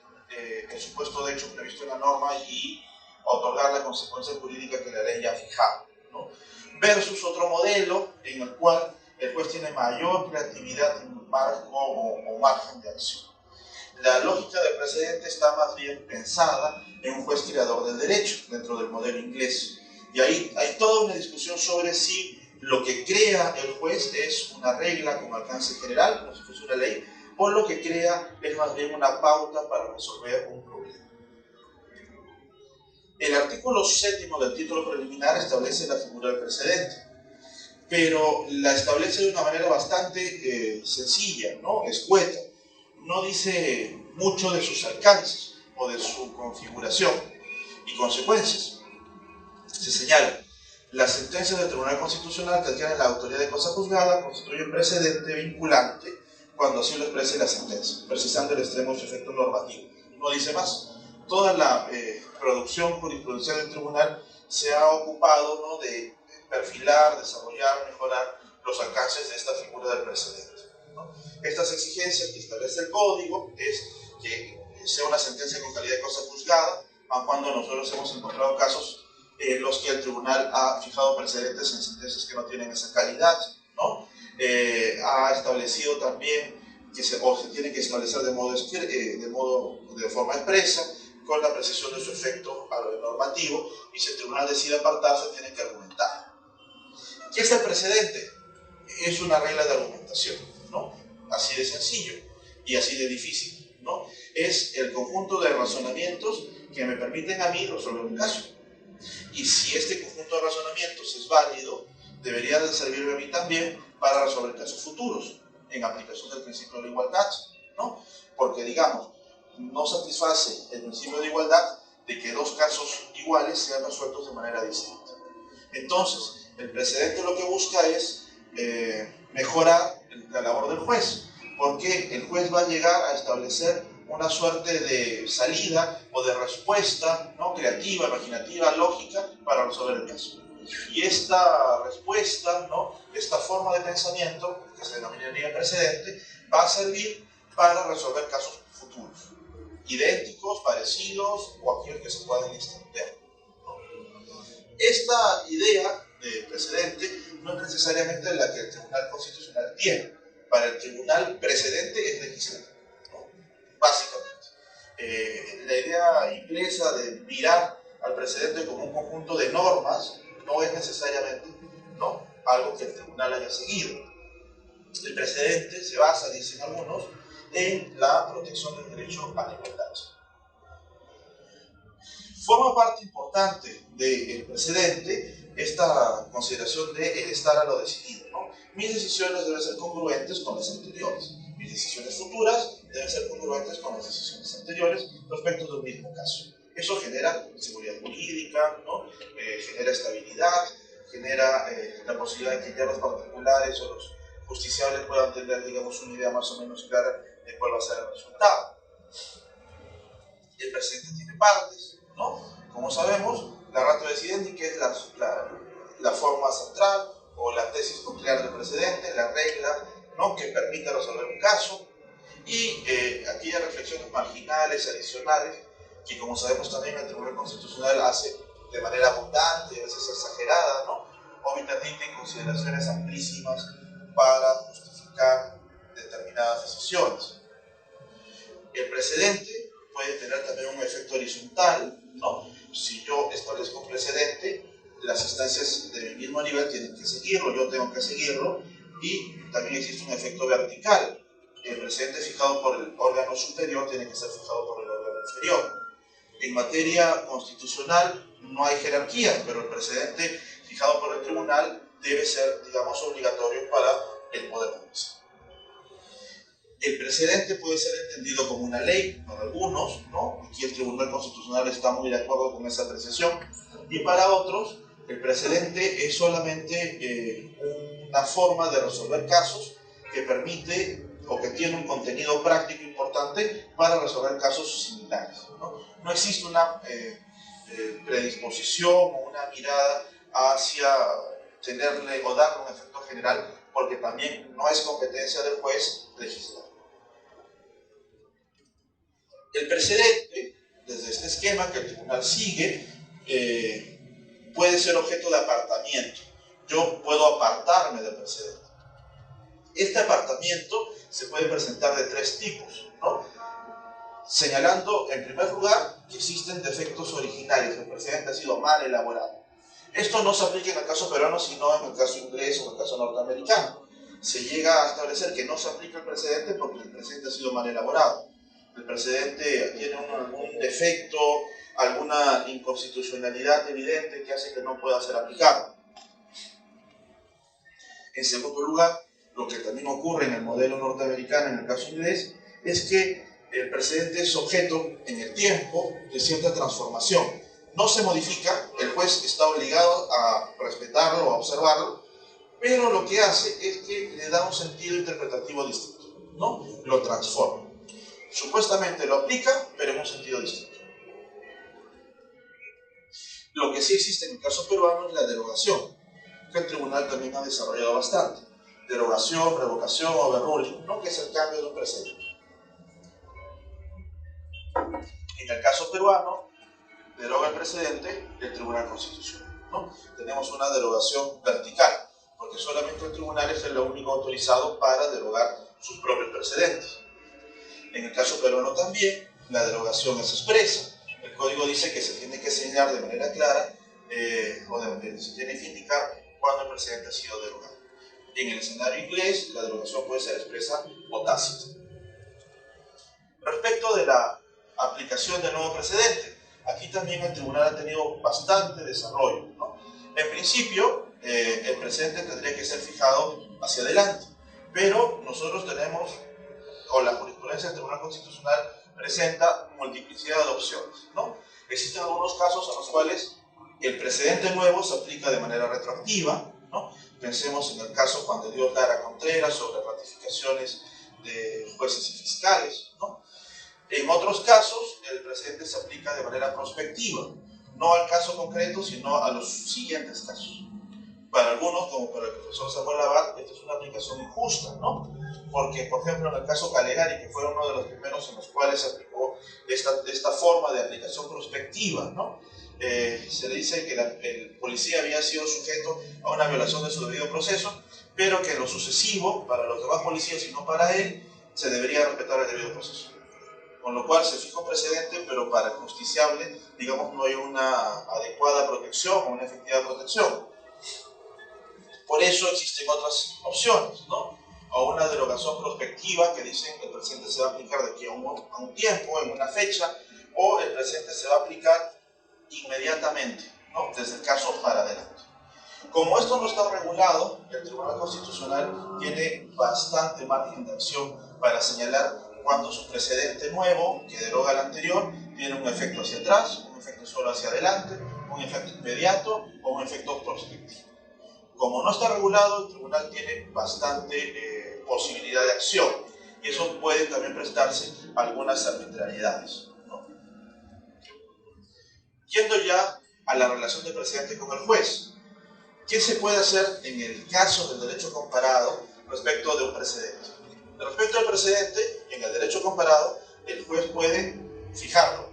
el supuesto de hecho previsto en la norma y otorgar la consecuencia jurídica que la ley ya ha fijado, ¿no? Versus otro modelo en el cual el juez tiene mayor creatividad en marco o margen de acción. La lógica del precedente está más bien pensada en un juez creador del derecho dentro del modelo inglés. Y ahí hay toda una discusión sobre si lo que crea el juez es una regla con alcance general, como si fuese una ley, o lo que crea es más bien una pauta para resolver un problema. El artículo 7º del título preliminar establece la figura del precedente, pero la establece de una manera bastante sencilla, ¿no?, escueta. No dice mucho de sus alcances o de su configuración y consecuencias. Se señala: las sentencias del Tribunal Constitucional que adquieren la autoridad de cosa juzgada constituyen precedente vinculante cuando así lo exprese la sentencia, precisando el extremo de su efecto normativo. No dice más. Toda la producción jurisprudencial del tribunal se ha ocupado, ¿no?, de perfilar, desarrollar, mejorar los alcances de esta figura del precedente, ¿no? Estas exigencias que establece el código es que sea una sentencia con calidad de cosa juzgada, aun cuando nosotros hemos encontrado casos en los que el tribunal ha fijado precedentes en sentencias que no tienen esa calidad, ¿no? Ha establecido también que se tiene que establecer de forma expresa, con la precisión de su efecto normativo, y si el tribunal decide apartarse, tiene que argumentar. ¿Qué es el precedente? Es una regla de argumentación, ¿no? Así de sencillo y así de difícil, ¿no? Es el conjunto de razonamientos que me permiten a mí resolver un caso. Y si este conjunto de razonamientos es válido, debería de servirme a mí también para resolver casos futuros, en aplicación del principio de la igualdad, ¿no? Porque, digamos, no satisface el principio de igualdad de que dos casos iguales sean resueltos de manera distinta. Entonces, el precedente lo que busca es mejorar la labor del juez, porque el juez va a llegar a establecer una suerte de salida o de respuesta, ¿no?, creativa, imaginativa, lógica, para resolver el caso. Y esta respuesta, ¿no?, esta forma de pensamiento, que se denominaría precedente, va a servir para resolver casos futuros, idénticos, parecidos o aquellos que se puedan extender, ¿no? Esta idea de precedente no es necesariamente la que el Tribunal Constitucional tiene. Para el tribunal, precedente es legislar, ¿no?, básicamente. La idea inglesa de mirar al precedente como un conjunto de normas no es necesariamente, ¿no?, algo que el tribunal haya seguido. El precedente se basa, dicen algunos, en la protección del derecho a la igualdad. Forma parte importante del precedente esta consideración de el estar a lo decidido, ¿no? Mis decisiones deben ser congruentes con las anteriores. Mis decisiones futuras deben ser congruentes con las decisiones anteriores respecto de un mismo caso. Eso genera seguridad jurídica, ¿no? Genera estabilidad, genera la posibilidad de que ya los particulares o los justiciables puedan tener, digamos, una idea más o menos clara de cuál va a ser el resultado. El precedente tiene partes, ¿no? Como sabemos, la ratio decidendi, que es la forma central o la tesis nuclear del precedente, la regla, ¿no?, que permite resolver un caso, y aquellas reflexiones marginales, adicionales, que como sabemos también el Tribunal Constitucional hace de manera abundante y a veces exagerada, ¿no?, omiten consideraciones amplísimas para justificar determinadas decisiones. El precedente puede tener también un efecto horizontal, ¿no? Si yo establezco un precedente, las instancias de mi mismo nivel tienen que seguirlo, yo tengo que seguirlo, y también existe un efecto vertical. El precedente fijado por el órgano superior tiene que ser fijado por el órgano inferior. En materia constitucional no hay jerarquía, pero el precedente fijado por el tribunal debe ser, digamos, obligatorio para el Poder Judicial. El precedente puede ser entendido como una ley para algunos, ¿no? Aquí el Tribunal Constitucional está muy de acuerdo con esa apreciación, y para otros el precedente es solamente una forma de resolver casos que permite o que tiene un contenido práctico importante para resolver casos similares, ¿no? No existe una predisposición o una mirada hacia tenerle o darle un efecto general, porque también no es competencia del juez legislar. El precedente, desde este esquema que el tribunal sigue, puede ser objeto de apartamiento. Yo puedo apartarme del precedente. Este apartamiento se puede presentar de tres tipos, ¿no? Señalando, en primer lugar, que existen defectos originarios, el precedente ha sido mal elaborado. Esto no se aplica en el caso peruano, sino en el caso inglés o en el caso norteamericano. Se llega a establecer que no se aplica el precedente porque el precedente ha sido mal elaborado. El precedente tiene algún defecto, alguna inconstitucionalidad evidente que hace que no pueda ser aplicado. En segundo lugar, lo que también ocurre en el modelo norteamericano, en el caso inglés, es que el precedente es objeto en el tiempo de cierta transformación. No se modifica, el juez está obligado a respetarlo, a observarlo, pero lo que hace es que le da un sentido interpretativo distinto. ¿no? Lo transforma. Supuestamente lo aplica, pero en un sentido distinto. Lo que sí existe en el caso peruano es la derogación, que el tribunal también ha desarrollado bastante. Derogación, revocación, overruling, ¿no? Que es el cambio de un precedente. En el caso peruano, deroga el precedente del Tribunal Constitucional, ¿no? Tenemos una derogación vertical, porque solamente el tribunal es el único autorizado para derogar sus propios precedentes. En el caso peruano también, la derogación es expresa. El código dice que se tiene que señalar de manera clara se tiene que indicar cuándo el precedente ha sido derogado. En el escenario inglés, la derogación puede ser expresa o tácita. Respecto de la aplicación del nuevo precedente, aquí también el tribunal ha tenido bastante desarrollo, ¿no? En principio, el precedente tendría que ser fijado hacia adelante, pero nosotros tenemos, o la jurisprudencia del Tribunal Constitucional presenta multiplicidad de opciones, ¿no? Existen algunos casos en los cuales el precedente nuevo se aplica de manera retroactiva, ¿no? Pensemos en el caso Juan de Dios Lara Contreras sobre ratificaciones de jueces y fiscales, ¿no? En otros casos, el precedente se aplica de manera prospectiva, no al caso concreto, sino a los siguientes casos. Para algunos, como para el profesor Samuel Abad, esta es una aplicación injusta, ¿no? Porque, por ejemplo, en el caso Calegari, que fue uno de los primeros en los cuales se aplicó esta forma de aplicación prospectiva, ¿no? Se dice que el policía había sido sujeto a una violación de su debido proceso, pero que en lo sucesivo, para los demás policías y no para él, se debería respetar el debido proceso. Con lo cual se fija un precedente, pero para el justiciable, digamos, no hay una adecuada protección o una efectiva protección. Por eso existen otras opciones, ¿no? O una derogación prospectiva que dicen que el precedente se va a aplicar de aquí a un tiempo, en una fecha, o el precedente se va a aplicar inmediatamente, ¿no? Desde el caso para adelante. Como esto no está regulado, el Tribunal Constitucional tiene bastante margen de acción para señalar cuando su precedente nuevo, que deroga el anterior, tiene un efecto hacia atrás, un efecto solo hacia adelante, un efecto inmediato o un efecto prospectivo. Como no está regulado, el tribunal tiene bastante posibilidad de acción y eso puede también prestarse a algunas arbitrariedades, ¿no? Yendo ya a la relación del precedente con el juez, ¿qué se puede hacer en el caso del derecho comparado respecto de un precedente? Respecto al precedente, en el derecho comparado, el juez puede fijarlo,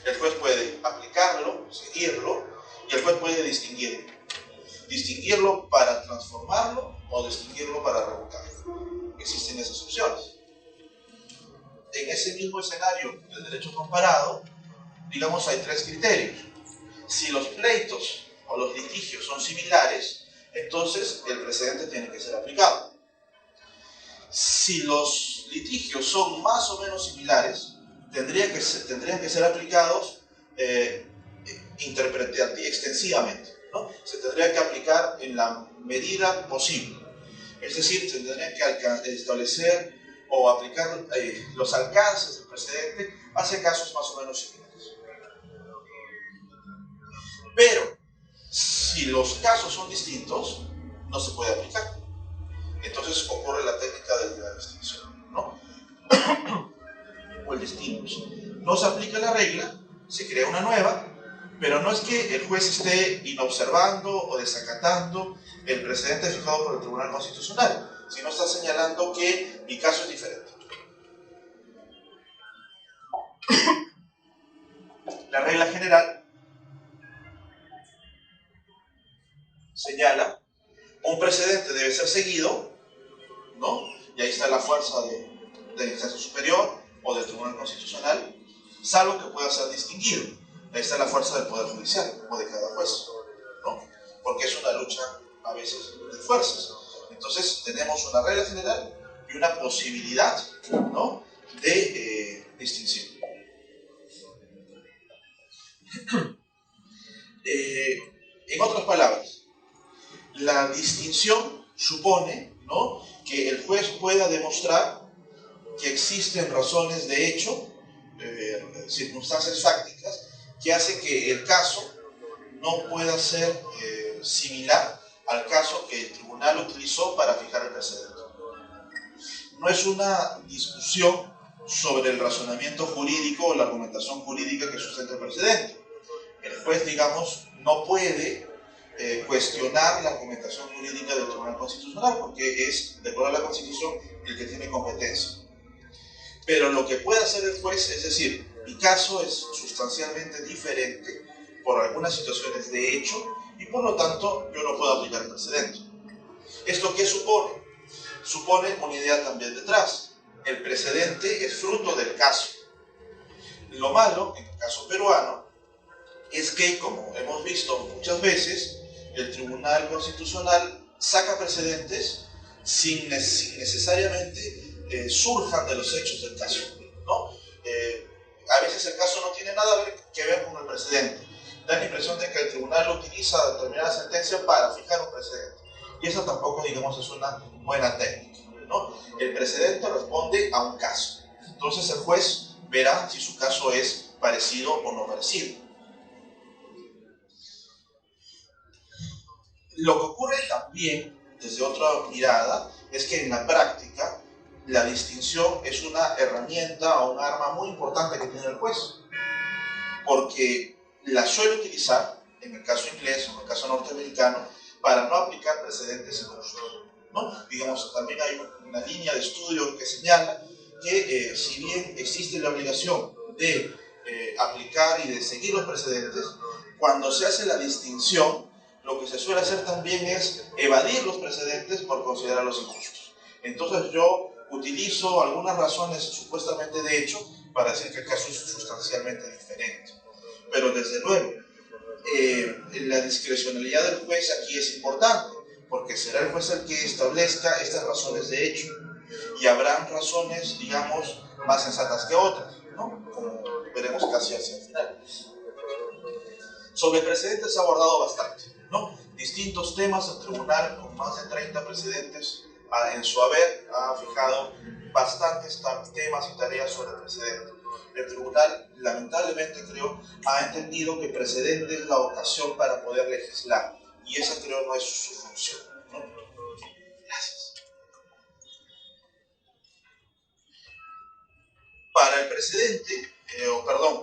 el juez puede aplicarlo, seguirlo, y el juez puede distinguirlo. Distinguirlo para transformarlo o distinguirlo para revocarlo. Existen esas opciones. En ese mismo escenario del derecho comparado, digamos, hay tres criterios. Si los pleitos o los litigios son similares, entonces el precedente tiene que ser aplicado. Si los litigios son más o menos similares, tendrían que ser aplicados extensivamente, ¿no? Se tendría que aplicar en la medida posible. Es decir, se tendrían que establecer o aplicar los alcances del precedente hacia casos más o menos similares. Pero, si los casos son distintos, no se puede aplicar. Entonces ocurre la técnica de la distinción, ¿no? O el distinguish. No se aplica la regla, se crea una nueva, pero no es que el juez esté inobservando o desacatando el precedente fijado por el Tribunal Constitucional, sino está señalando que mi caso es diferente. La regla general señala un precedente debe ser seguido, ¿no? Y ahí está la fuerza de la instancia superior o del Tribunal Constitucional, salvo que pueda ser distinguido. Ahí está la fuerza del Poder Judicial o de cada juez, ¿no? Porque es una lucha a veces de fuerzas. Entonces tenemos una regla general y una posibilidad, ¿no?, de distinción. En otras palabras, la distinción supone, ¿no?, que el juez pueda demostrar que existen razones de hecho, circunstancias fácticas, que hacen que el caso no pueda ser similar al caso que el tribunal utilizó para fijar el precedente. no es una discusión sobre el razonamiento jurídico o la argumentación jurídica que sustenta el precedente. El juez, digamos, no puede cuestionar la argumentación jurídica del Tribunal Constitucional porque es, de acuerdo a la Constitución, el que tiene competencia. Pero lo que puede hacer el juez es decir, mi caso es sustancialmente diferente por algunas situaciones de hecho y por lo tanto yo no puedo aplicar el precedente. ¿Esto qué supone? Supone una idea también detrás. El precedente es fruto del caso. Lo malo, en el caso peruano, es que, como hemos visto muchas veces, el Tribunal Constitucional saca precedentes sin necesariamente surjan de los hechos del caso, ¿no? A veces el caso no tiene nada que ver con el precedente. Da la impresión de que el tribunal utiliza determinada sentencia para fijar un precedente. Y eso tampoco, digamos, es una buena técnica, ¿no? El precedente responde a un caso. Entonces el juez verá si su caso es parecido o no parecido. Lo que ocurre también, desde otra mirada, es que en la práctica la distinción es una herramienta o un arma muy importante que tiene el juez, porque la suele utilizar, en el caso inglés o en el caso norteamericano, para no aplicar precedentes injustos, ¿no? Digamos, también hay una línea de estudio que señala que si bien existe la obligación de aplicar y de seguir los precedentes, cuando se hace la distinción, lo que se suele hacer también es evadir los precedentes por considerarlos injustos. Entonces yo utilizo algunas razones supuestamente de hecho para decir que el caso es sustancialmente diferente. Pero desde luego, la discrecionalidad del juez aquí es importante, porque será el juez el que establezca estas razones de hecho. Y habrán razones, digamos, más sensatas que otras, ¿no? Como veremos casi hacia el final. Sobre precedentes se ha abordado bastante, ¿no? Distintos temas, el tribunal con más de 30 precedentes en su haber ha fijado bastantes temas y tareas sobre el precedente. El tribunal, lamentablemente creo, ha entendido que precedente es la ocasión para poder legislar y esa creo no es su función, ¿no? Gracias. Para el precedente,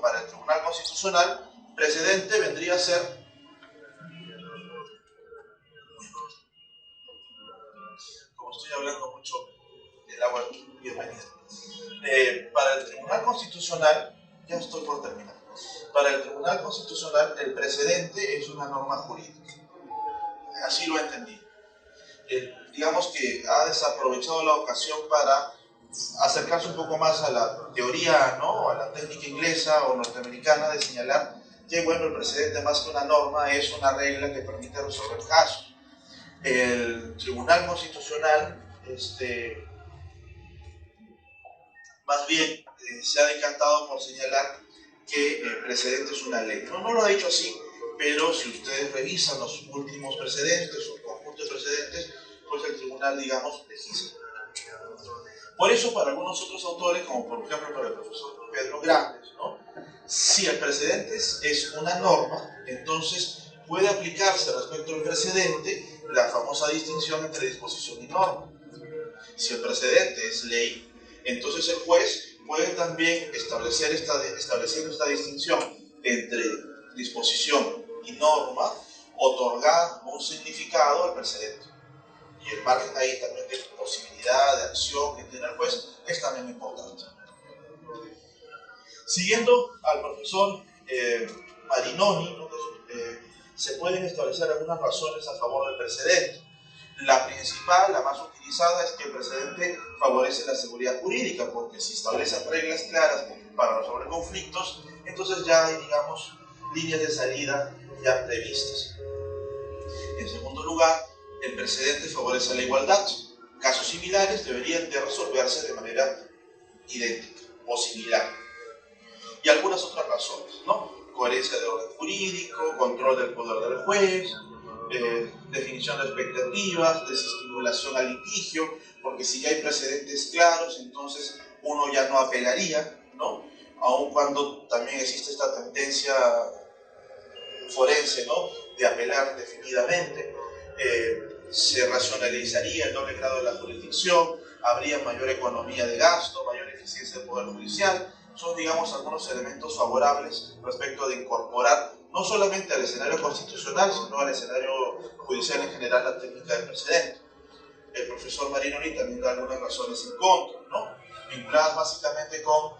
para el Tribunal Constitucional, precedente vendría a ser estoy hablando mucho del agua, bienvenido. Para el Tribunal Constitucional, ya estoy por terminar. Para el Tribunal Constitucional, el precedente es una norma jurídica. Así lo he entendido. Digamos que ha desaprovechado la ocasión para acercarse un poco más a la teoría, ¿no? A la técnica inglesa o norteamericana de señalar que, bueno, el precedente más que una norma es una regla que permite resolver casos. El Tribunal Constitucional más bien se ha decantado por señalar que el precedente es una ley. No lo ha dicho así, pero si ustedes revisan los últimos precedentes o el conjunto de precedentes, pues el tribunal, digamos, legisla. Por eso, para algunos otros autores, como por ejemplo para el profesor Pedro Grandes, ¿no? Si el precedente es una norma, entonces puede aplicarse respecto al precedente la famosa distinción entre disposición y norma. Si el precedente es ley, entonces el juez puede también estableciendo esta distinción entre disposición y norma, otorgar un significado al precedente. Y el margen ahí también de posibilidad de acción que tiene el juez es también importante. Siguiendo al profesor Marinoni, ¿no? Se pueden establecer algunas razones a favor del precedente. La principal, la más utilizada, es que el precedente favorece la seguridad jurídica, porque si establecen reglas claras para resolver conflictos, entonces ya hay, digamos, líneas de salida ya previstas. En segundo lugar, el precedente favorece la igualdad. Casos similares deberían de resolverse de manera idéntica o similar. Y algunas otras razones, ¿no? Coherencia de orden jurídico, control del poder del juez, definición de expectativas, desestimulación al litigio, porque si ya hay precedentes claros, entonces uno ya no apelaría, ¿no? Aun cuando también existe esta tendencia forense, ¿no? De apelar definidamente, se racionalizaría el doble grado de la jurisdicción, habría mayor economía de gasto, mayor eficiencia del Poder Judicial. Son, digamos, algunos elementos favorables respecto de incorporar no solamente al escenario constitucional, sino al escenario judicial en general la técnica del precedente. El profesor Marinoni también da algunas razones en contra, ¿no? Vinculadas básicamente con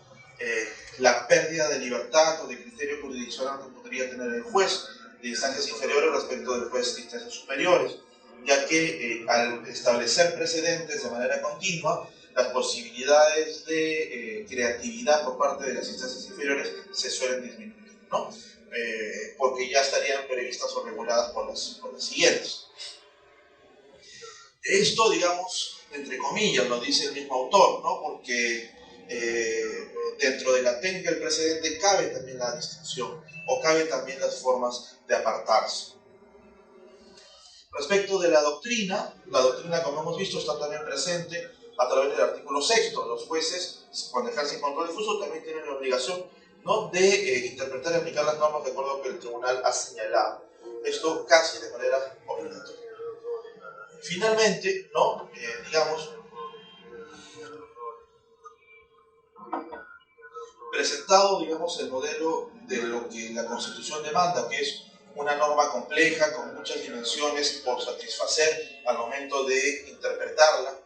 la pérdida de libertad o de criterio jurisdiccional que podría tener el juez de instancias inferiores respecto del juez de instancias superiores, ya que al establecer precedentes de manera continua, las posibilidades de creatividad por parte de las instancias inferiores se suelen disminuir, ¿no? Porque ya estarían previstas o reguladas por las siguientes. Esto, digamos, entre comillas, lo dice el mismo autor, ¿no? Porque dentro de la técnica del precedente cabe también la distinción, o cabe también las formas de apartarse. Respecto de la doctrina, como hemos visto, está también presente a través del artículo 6. Los jueces, cuando ejercen control difuso, también tienen la obligación, ¿no?, de interpretar y aplicar las normas de acuerdo a lo que el tribunal ha señalado. Esto casi de manera obligatoria. Finalmente, ¿no?, digamos, presentado, digamos, el modelo de lo que la Constitución demanda, que es una norma compleja, con muchas dimensiones por satisfacer al momento de interpretarla.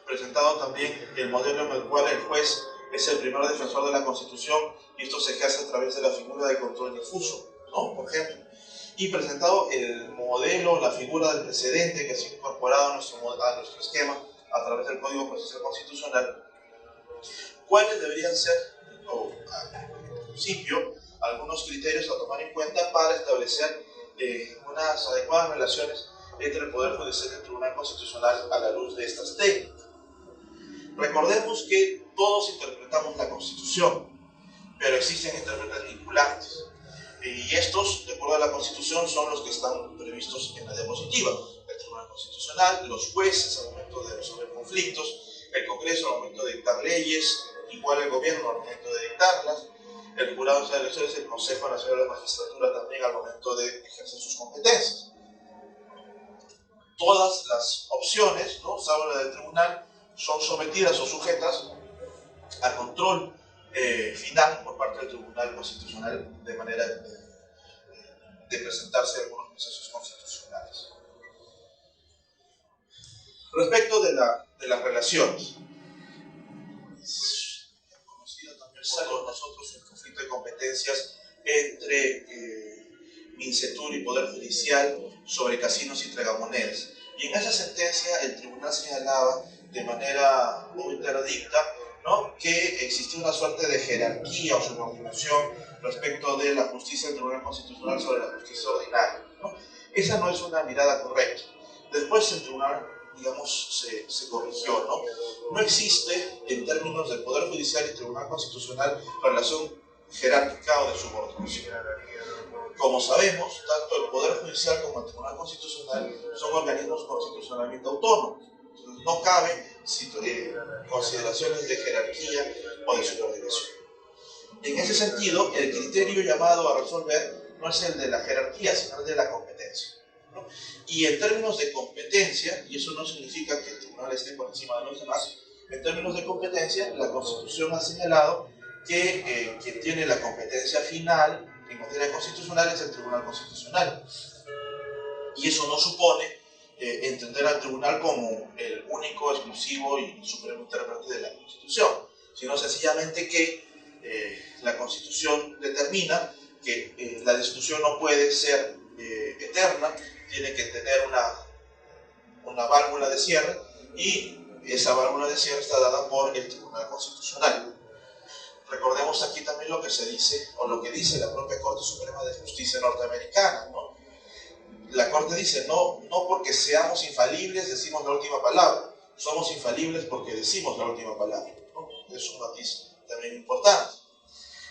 Presentado también el modelo en el cual el juez es el primer defensor de la Constitución y esto se ejerce a través de la figura de control difuso, ¿no?, por ejemplo. Y presentado el modelo, la figura del precedente que ha sido incorporado a nuestro esquema a través del Código Procesal Constitucional. ¿Cuáles deberían ser, en principio, algunos criterios a tomar en cuenta para establecer unas adecuadas relaciones entre el Poder Judicial y el Tribunal Constitucional a la luz de estas técnicas? Recordemos que todos interpretamos la Constitución, pero existen intérpretes vinculantes. Y estos, de acuerdo a la Constitución, son los que están previstos en la diapositiva. El Tribunal Constitucional, los jueces al momento de resolver conflictos, el Congreso al momento de dictar leyes, igual el gobierno al momento de dictarlas, el Jurado de Elecciones, el Consejo Nacional de la Magistratura también al momento de ejercer sus competencias. Todas las opciones, ¿no?, salvo la del tribunal, son sometidas o sujetas a control final por parte del Tribunal Constitucional de manera de presentarse algunos procesos constitucionales. Respecto de las relaciones, conocida también por nosotros el conflicto de competencias entre Mincetur y Poder Judicial sobre casinos y tragamonedas. Y en esa sentencia el tribunal señalaba de manera muy interdicta, ¿no?, que existía una suerte de jerarquía o subordinación respecto de la justicia del Tribunal Constitucional sobre la justicia ordinaria, ¿no? Esa no es una mirada correcta. Después el tribunal, digamos, se corrigió, ¿no? No existe, en términos del Poder Judicial y Tribunal Constitucional, relación jerárquica o de subordinación. Como sabemos, tanto el Poder Judicial como el Tribunal Constitucional son organismos constitucionalmente autónomos. Entonces, no cabe consideraciones de jerarquía o de subordinación. En ese sentido, el criterio llamado a resolver no es el de la jerarquía, sino el de la competencia, ¿no? Y en términos de competencia, y eso no significa que el tribunal esté por encima de los demás, en términos de competencia, la Constitución ha señalado que quien tiene la competencia final en materia constitucional es el Tribunal Constitucional. Y eso no supone entender al tribunal como el único, exclusivo y supremo intérprete de la Constitución, sino sencillamente que la Constitución determina que la discusión no puede ser eterna, tiene que tener una válvula de cierre, y esa válvula de cierre está dada por el Tribunal Constitucional. Recordemos aquí también lo que se dice, o lo que dice la propia Corte Suprema de Justicia norteamericana, ¿no? La Corte dice, no porque seamos infalibles decimos la última palabra, somos infalibles porque decimos la última palabra, ¿no? Es un matiz también importante.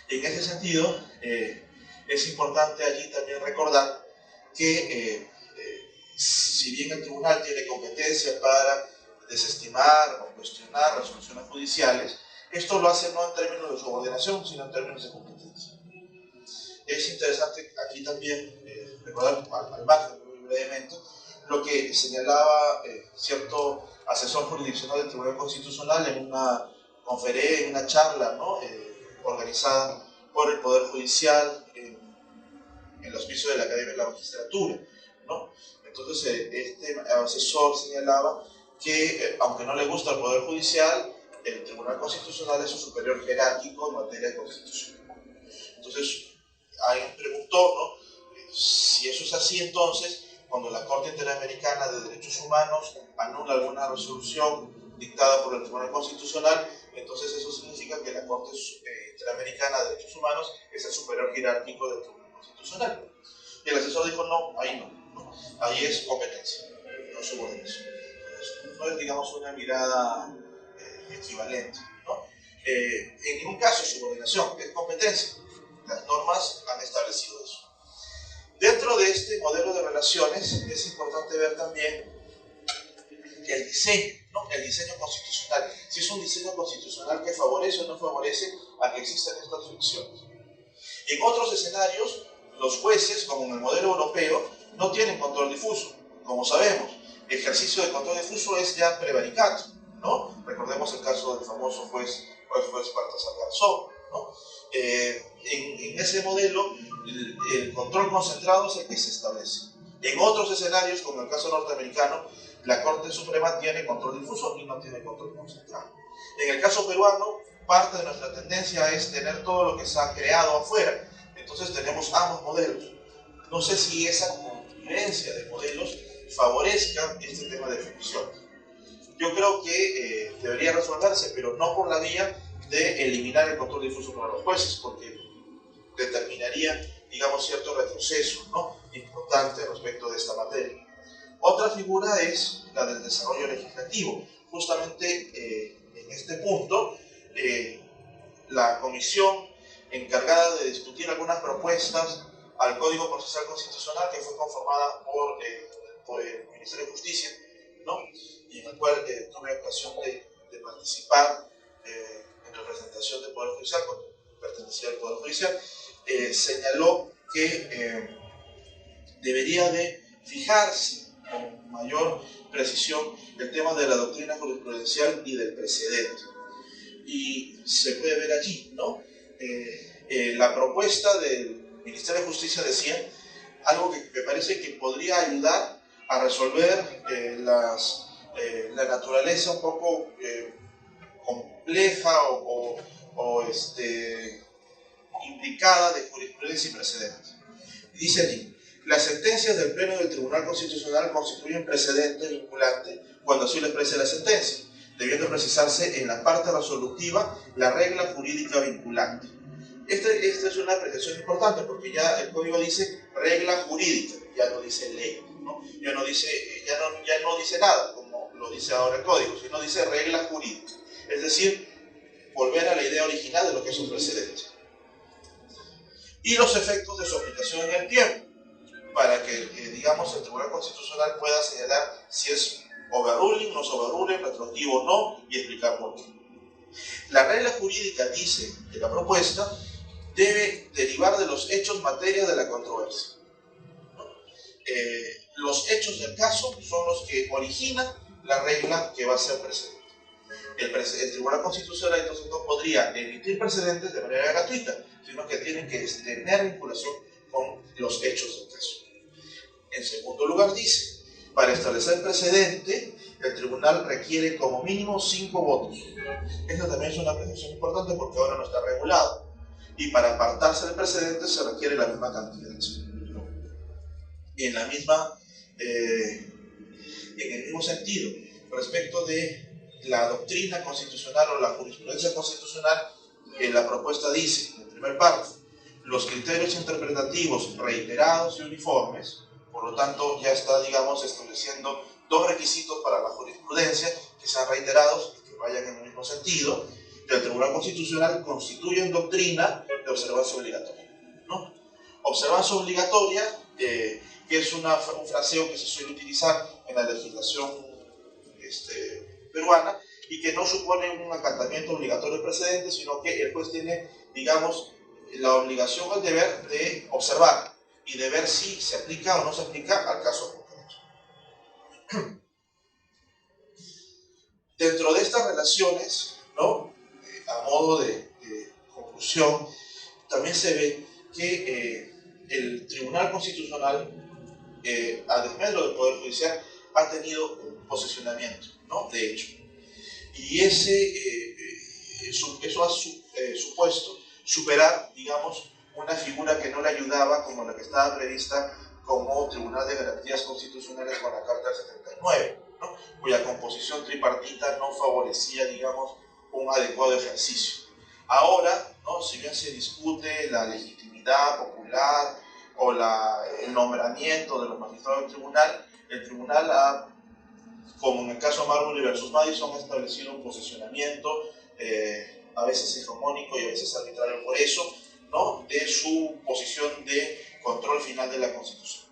En ese sentido, es importante allí también recordar que si bien el tribunal tiene competencia para desestimar o cuestionar resoluciones judiciales, esto lo hace no en términos de subordinación, sino en términos de competencia. Es interesante aquí también recordar al margen muy brevemente lo que señalaba cierto asesor jurisdiccional del Tribunal Constitucional en una conferencia, en una charla, ¿no? Organizada por el Poder Judicial en el auspicio de la Academia de la Magistratura, ¿no? Entonces, este asesor señalaba que, aunque no le gusta el Poder Judicial, el Tribunal Constitucional es su superior jerárquico en materia de constitución. Entonces, alguien preguntó, ¿no? Si eso es así, entonces, cuando la Corte Interamericana de Derechos Humanos anula alguna resolución dictada por el Tribunal Constitucional, entonces eso significa que la Corte Interamericana de Derechos Humanos es el superior jerárquico del Tribunal Constitucional. Y el asesor dijo, no, ahí no. Ahí es competencia, no subordinación. No es, digamos, una mirada equivalente, ¿no? En ningún caso es subordinación, es competencia. Las normas han establecido eso. Dentro de este modelo de relaciones es importante ver también el diseño, ¿no? El diseño constitucional. Si es un diseño constitucional que favorece o no favorece a que existan estas fricciones. En otros escenarios, los jueces, como en el modelo europeo, no tienen control difuso. Como sabemos, el ejercicio de control difuso es ya prevaricato, ¿no? Recordemos el caso del famoso juez Baltasar Garzón, ¿no? En ese modelo, el control concentrado es el que se establece. En otros escenarios, como el caso norteamericano, la Corte Suprema tiene control difuso y no tiene control concentrado. En el caso peruano, parte de nuestra tendencia es tener todo lo que se ha creado afuera. Entonces tenemos ambos modelos. No sé si esa convivencia de modelos favorezca este tema de fricción. Yo creo que debería resolverse, pero no por la vía de eliminar el control difuso para los jueces, porque determinaría, digamos, cierto retroceso, ¿no? Importante respecto de esta materia. Otra figura es la del desarrollo legislativo. Justamente en este punto, la comisión encargada de discutir algunas propuestas al Código Procesal Constitucional, que fue conformada por el Ministerio de Justicia, ¿no? Y en el cual tuve ocasión de participar en representación del Poder Judicial, cuando pertenecía al Poder Judicial, señaló que debería de fijarse con mayor precisión el tema de la doctrina jurisprudencial y del precedente. Y se puede ver allí, ¿no? La propuesta del Ministerio de Justicia decía algo que me parece que podría ayudar a resolver la naturaleza un poco compleja o implicada de jurisprudencia y precedente. Dice allí, las sentencias del Pleno del Tribunal Constitucional constituyen precedente vinculante cuando así lo exprese la sentencia, debiendo precisarse en la parte resolutiva la regla jurídica vinculante. Esta es una apreciación importante porque ya el código dice regla jurídica, ya no dice ley, ¿no? Ya no dice nada, como lo dice ahora el código, sino dice regla jurídica. Es decir, volver a la idea original de lo que es un precedente. Y los efectos de su aplicación en el tiempo, para que, digamos, el Tribunal Constitucional pueda señalar si es overruling, no es overruling, retroactivo o no, y explicar por qué. La regla jurídica dice que la propuesta debe derivar de los hechos materia de la controversia. Los hechos del caso son los que originan la regla que va a ser precedente. El Tribunal Constitucional entonces no podría emitir precedentes de manera gratuita, sino que tienen que tener vinculación con los hechos del caso. En segundo lugar dice, para establecer precedente, el tribunal requiere como mínimo 5 votos. Esta también es una precisión importante porque ahora no está regulado. Y para apartarse del precedente se requiere la misma cantidad. Y en el mismo sentido, respecto de la doctrina constitucional o la jurisprudencia constitucional, la propuesta dice, en primer párrafo, los criterios interpretativos reiterados y uniformes, por lo tanto ya está, digamos, estableciendo 2 requisitos para la jurisprudencia, que sean reiterados y que vayan en el mismo sentido, del Tribunal Constitucional constituyen doctrina de observancia obligatoria, ¿no? Observancia obligatoria, que es un fraseo que se suele utilizar en la legislación peruana y que no supone un acatamiento obligatorio del precedente, sino que el juez tiene, digamos, la obligación o el deber de observar y de ver si se aplica o no se aplica al caso concreto. Dentro de estas relaciones, ¿no? A modo de conclusión, también se ve que el Tribunal Constitucional, a desmedro del Poder Judicial, ha tenido un posicionamiento, ¿no? De hecho. Y eso ha supuesto superar, digamos, una figura que no le ayudaba, como la que estaba prevista como Tribunal de Garantías Constitucionales con la Carta del 79, ¿no? Cuya composición tripartita no favorecía, digamos, un adecuado ejercicio. Ahora, ¿no? Si bien se discute la legitimidad popular o el nombramiento de los magistrados del tribunal, el tribunal ha, como en el caso Marbury versus Madison, ha establecido un posicionamiento, a veces hegemónico y a veces arbitrario por eso, ¿no? De su posición de control final de la Constitución.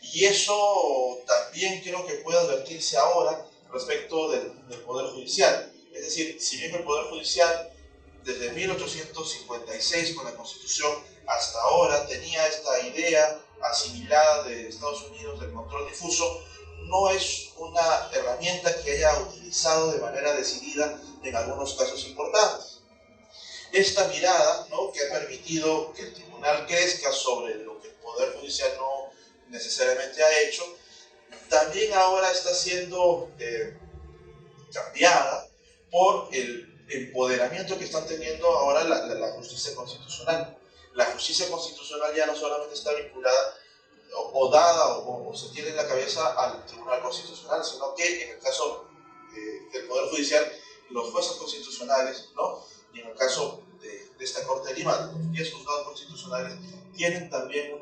Y eso también creo que puede advertirse ahora respecto del Poder Judicial. Es decir, si bien el Poder Judicial desde 1856 con la Constitución hasta ahora tenía esta idea asimilada de Estados Unidos del control difuso, no es una herramienta que haya utilizado de manera decidida en algunos casos importantes. Esta mirada, ¿no? Que ha permitido que el tribunal crezca sobre lo que el Poder Judicial no necesariamente ha hecho, también ahora está siendo cambiada por el empoderamiento que están teniendo ahora la justicia constitucional. La justicia constitucional ya no solamente está vinculada o dada o se tiene en la cabeza al Tribunal Constitucional, sino que en el caso del Poder Judicial, los jueces constitucionales, ¿no? Y en el caso de esta Corte de Lima, los 10 juzgados constitucionales tienen también un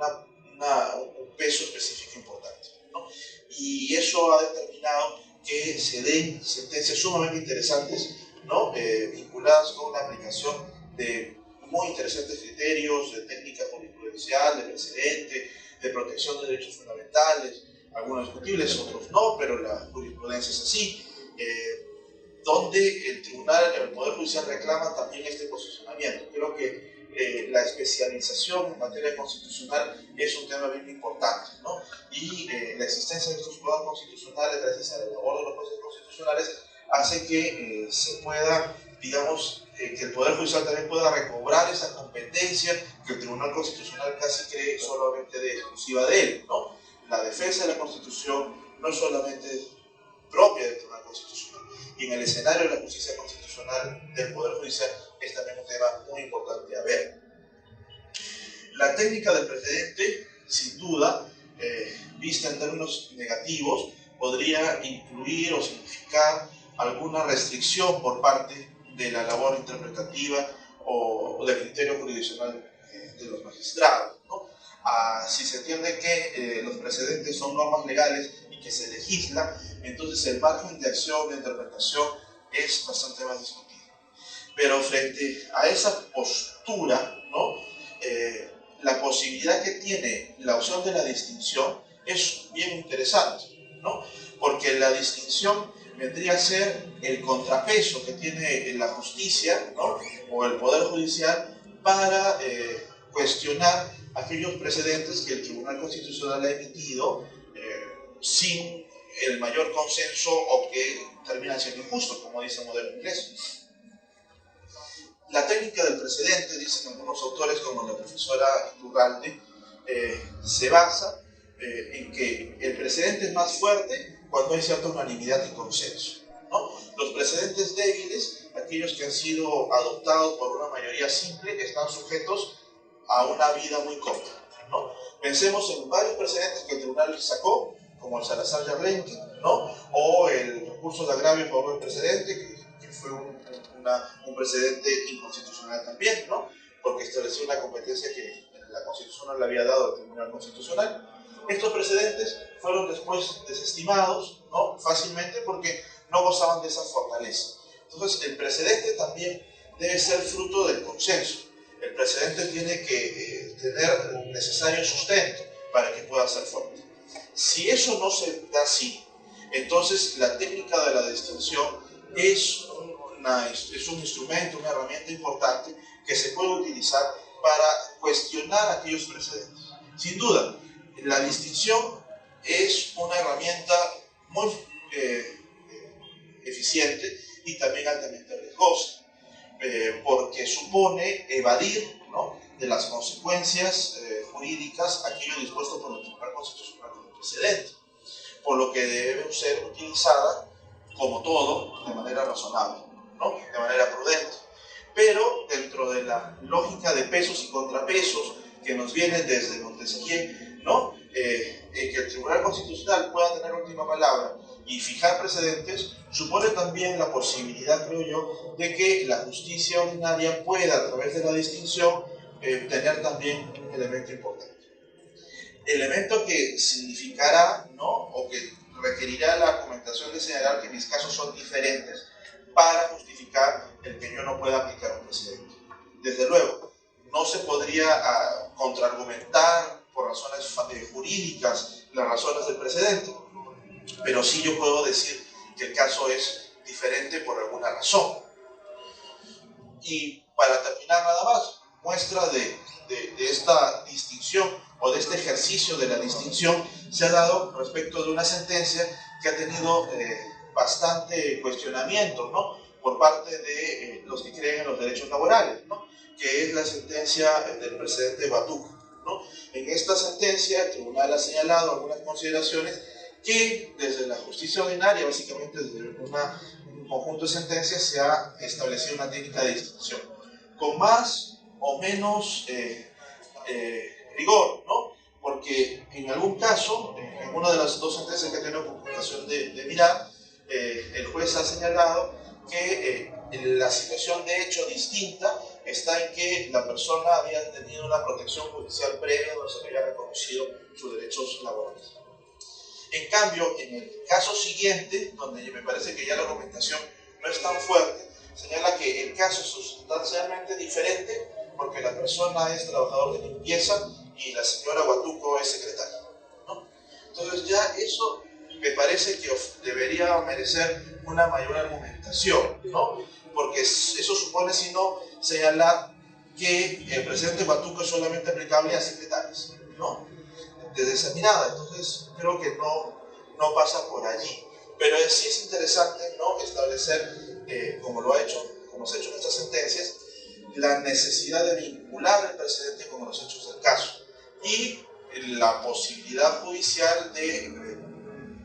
peso específico importante, ¿no? Y eso ha determinado que se den sentencias sumamente interesantes, ¿no? Vinculadas con la aplicación de muy interesantes criterios de técnica jurisprudencial, de precedente, de protección de derechos fundamentales, algunos discutibles, otros no, pero la jurisprudencia es así, donde el Poder Judicial reclama también este posicionamiento. Creo que la especialización en materia constitucional es un tema bien importante, ¿no? Y la existencia de estos juzgados constitucionales, gracias a la labor de los jueces constitucionales, hace que se pueda, digamos, que el Poder Judicial también pueda recobrar esa competencia que el Tribunal Constitucional casi cree solamente exclusiva de él, ¿no? La defensa de la Constitución no es solamente propia del Tribunal Constitucional, y en el escenario de la justicia constitucional del Poder Judicial es también un tema muy importante a ver. La técnica del precedente, sin duda, vista en términos negativos, podría incluir o significar alguna restricción por parte de la labor interpretativa o del criterio jurisdiccional de los magistrados, ¿no? Si se entiende que los precedentes son normas legales y que se legisla, entonces el margen de acción, de interpretación, es bastante más discutido. Pero frente a esa postura, ¿no? La posibilidad que tiene la opción de la distinción es bien interesante, ¿no? Porque la distinción vendría a ser el contrapeso que tiene la justicia, ¿no? O el Poder Judicial para cuestionar aquellos precedentes que el Tribunal Constitucional ha emitido sin el mayor consenso o que terminan siendo injustos, como dice el modelo inglés. La técnica del precedente, dicen algunos autores como la profesora Iturralde, se basa en que el precedente es más fuerte cuando hay cierta unanimidad y consenso, ¿no? Los precedentes débiles, aquellos que han sido adoptados por una mayoría simple, están sujetos a una vida muy corta, ¿no? Pensemos en varios precedentes que el tribunal sacó, como el Salazar-Yarrenque, ¿no? O el recurso de agravio a favor del precedente, que fue un precedente inconstitucional también, ¿no? Porque estableció una competencia que la Constitución no le había dado al Tribunal Constitucional. Estos precedentes fueron después desestimados, ¿no? Fácilmente porque no gozaban de esa fortaleza. Entonces, el precedente también debe ser fruto del consenso. El precedente tiene que tener un necesario sustento para que pueda ser fuerte. Si eso no se da así, entonces la técnica de la distinción es un instrumento, una herramienta importante que se puede utilizar para cuestionar aquellos precedentes. Sin duda, la distinción es una herramienta muy eficiente y también altamente riesgosa, porque supone evadir, ¿no?, de las consecuencias jurídicas aquello dispuesto por el Tribunal Constitucional como precedente, por lo que debe ser utilizada, como todo, de manera razonable, ¿no?, de manera prudente, pero dentro de la lógica de pesos y contrapesos que nos vienen desde Montesquieu, ¿no?, que el Tribunal Constitucional pueda tener última palabra y fijar precedentes, supone también la posibilidad, creo yo, de que la justicia ordinaria pueda, a través de la distinción, tener también un elemento importante. Elemento que significará, ¿no?, o que requerirá la argumentación de señalar que mis casos son diferentes para justificar el que yo no pueda aplicar un precedente. Desde luego, no se podría contraargumentar por razones jurídicas las razones del precedente, pero sí yo puedo decir que el caso es diferente por alguna razón. Y para terminar nada más, muestra de esta distinción o de este ejercicio de la distinción se ha dado respecto de una sentencia que ha tenido bastante cuestionamiento, ¿no?, por parte de los que creen en los derechos laborales, ¿no?, que es la sentencia del presidente Watuco, ¿no? En esta sentencia el tribunal ha señalado algunas consideraciones que desde la justicia ordinaria, básicamente desde un conjunto de sentencias, se ha establecido una técnica de distinción con más o menos rigor, ¿no?, porque en algún caso, en una de las dos sentencias que he tenido ocasión de mirar, el juez ha señalado que la situación de hecho distinta está en que la persona había tenido una protección judicial previa donde se le había reconocido sus derechos laborales. En cambio, en el caso siguiente, donde me parece que ya la argumentación no es tan fuerte, señala que el caso es sustancialmente diferente porque la persona es trabajador de limpieza y la señora Watuco es secretaria, ¿no? Entonces ya eso me parece que debería merecer una mayor argumentación, ¿no?, porque eso supone, si no, señalar que el presidente Watuco es solamente aplicable a secretarios, ¿no?, desde esa mirada. Entonces creo que no pasa por allí, pero sí es interesante, ¿no?, establecer, como se ha hecho en estas sentencias, la necesidad de vincular el precedente con los hechos del caso y la posibilidad judicial de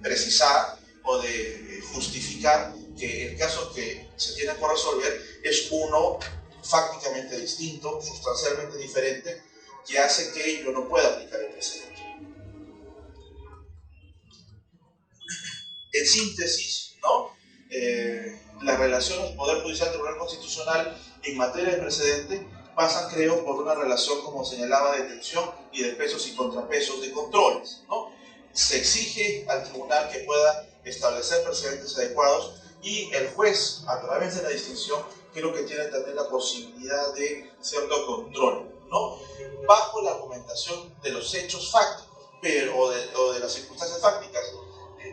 precisar o de justificar que el caso que se tiene por resolver es uno fácticamente distinto, sustancialmente diferente, que hace que yo no pueda aplicar el precedente. En síntesis, ¿no?, las relaciones Poder Judicial Tribunal Constitucional en materia de precedente pasan, creo, por una relación, como señalaba, de tensión y de pesos y contrapesos de controles, ¿no? Se exige al tribunal que pueda establecer precedentes adecuados y el juez, a través de la distinción, creo que tiene también la posibilidad de cierto control, ¿no?, bajo la argumentación de los hechos fácticos, o de las circunstancias fácticas.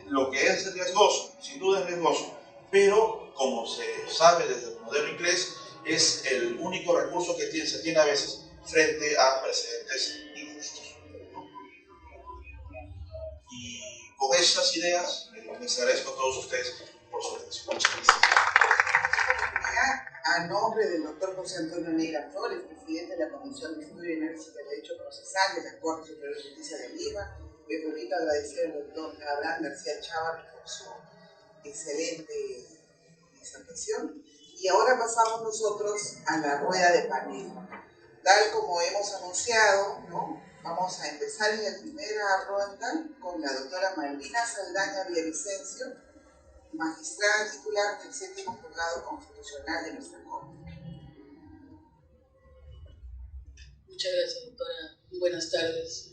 Lo que es riesgoso, sin duda es riesgoso, pero como se sabe desde el modelo inglés, es el único recurso que se tiene a veces frente a precedentes injustos, ¿no? Y con estas ideas, les agradezco a todos ustedes por su atención. Muchas gracias. A nombre del doctor José Antonio Neira Flores, presidente de la Comisión de Estudio y Análisis del Derecho Procesal de la Corte Superior de Justicia de Lima, me permito agradecer al doctor Abraham García Chávez por su excelente disertación. Y ahora pasamos nosotros a la rueda de panel. Tal como hemos anunciado, ¿no?, vamos a empezar en la primera ronda con la doctora Malvina Saldaña Villavicencio, magistrada titular del 7º Juzgado Constitucional de nuestra Corte. Muchas gracias, doctora. Buenas tardes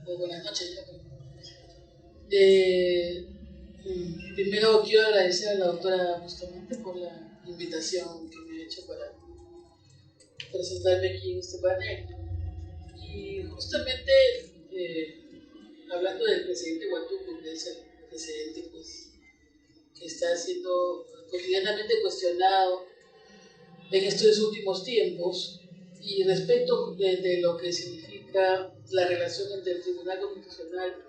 o buenas noches. Primero quiero agradecer a la doctora Bustamante por la invitación que me ha hecho para presentarme aquí en este panel. Y justamente hablando del presidente Watuco, que es el presidente pues, que está siendo cotidianamente cuestionado en estos últimos tiempos, y respecto de lo que significa la relación entre el Tribunal Constitucional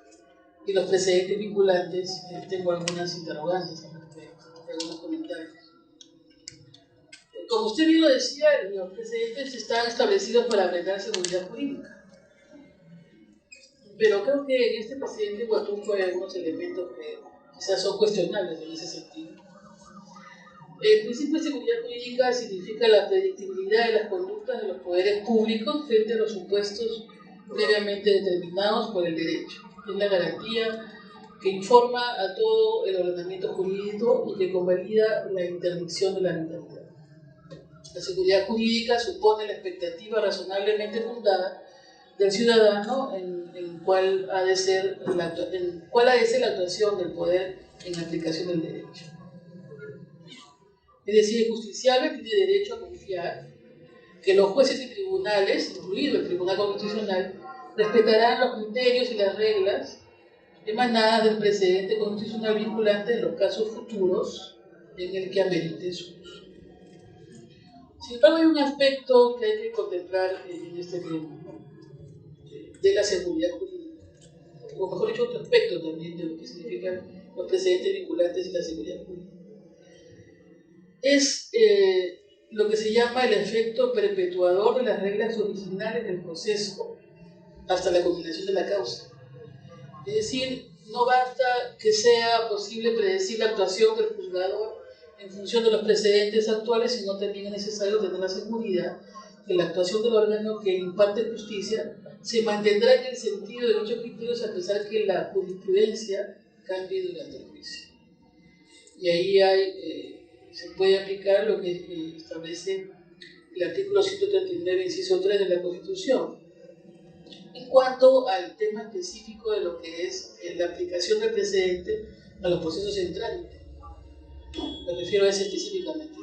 y los precedentes vinculantes, tengo algunas interrogantes al respecto, algunos comentarios. Como usted bien lo decía, los precedentes están establecidos para brindar seguridad jurídica. Pero creo que en este precedente Huatunco hay algunos elementos que quizás son cuestionables en ese sentido. El principio de seguridad jurídica significa la predictibilidad de las conductas de los poderes públicos frente a los supuestos previamente determinados por el derecho. Es la garantía que informa a todo el ordenamiento jurídico y que convalida la interdicción de la arbitrariedad. La seguridad jurídica supone la expectativa razonablemente fundada del ciudadano en cuál ha de ser la actuación del poder en la aplicación del derecho. Es decir, el justiciable tiene derecho a confiar que los jueces y tribunales, incluido el Tribunal Constitucional, respetarán los criterios y las reglas emanadas del precedente constitucional vinculante en los casos futuros en el que amerite su uso. Sin embargo, hay un aspecto que hay que contemplar en este tema, ¿no? De la seguridad jurídica, o mejor dicho, otro aspecto también de lo que significan los precedentes vinculantes y la seguridad jurídica. Es lo que se llama el efecto perpetuador de las reglas originales del proceso hasta la culminación de la causa. Es decir, no basta que sea posible predecir la actuación del juzgador en función de los precedentes actuales, sino también es necesario tener la seguridad que la actuación del órgano que imparte justicia se mantendrá en el sentido de dichos criterios a pesar que la jurisprudencia cambie durante el juicio. Y ahí se puede aplicar lo que establece el artículo 139, inciso 3 de la Constitución. En cuanto al tema específico de lo que es la aplicación del precedente a los procesos en trámite, me refiero a ese específicamente,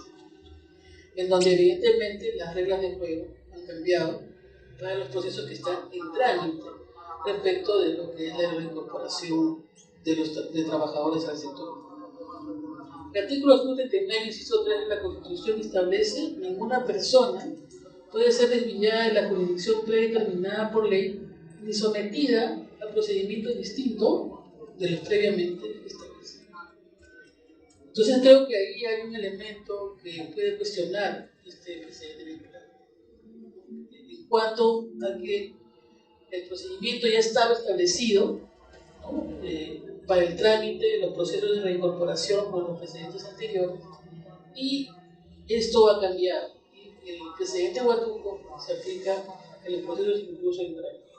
en donde evidentemente las reglas de juego han cambiado para los procesos que están en trámite respecto de lo que es la reincorporación de trabajadores al sector. El artículo 139, inciso 3 de la Constitución establece que ninguna persona puede ser desviada de la jurisdicción predeterminada por ley ni sometida a procedimiento distinto de los previamente establecidos. Entonces creo que ahí hay un elemento que puede cuestionar este precedente vinculante. En cuanto a que el procedimiento ya estaba establecido, ¿no? Para el trámite, los procesos de reincorporación con los precedentes anteriores, y esto ha cambiado. El precedente Huatunco se aplica en los procesos incluso en trámite,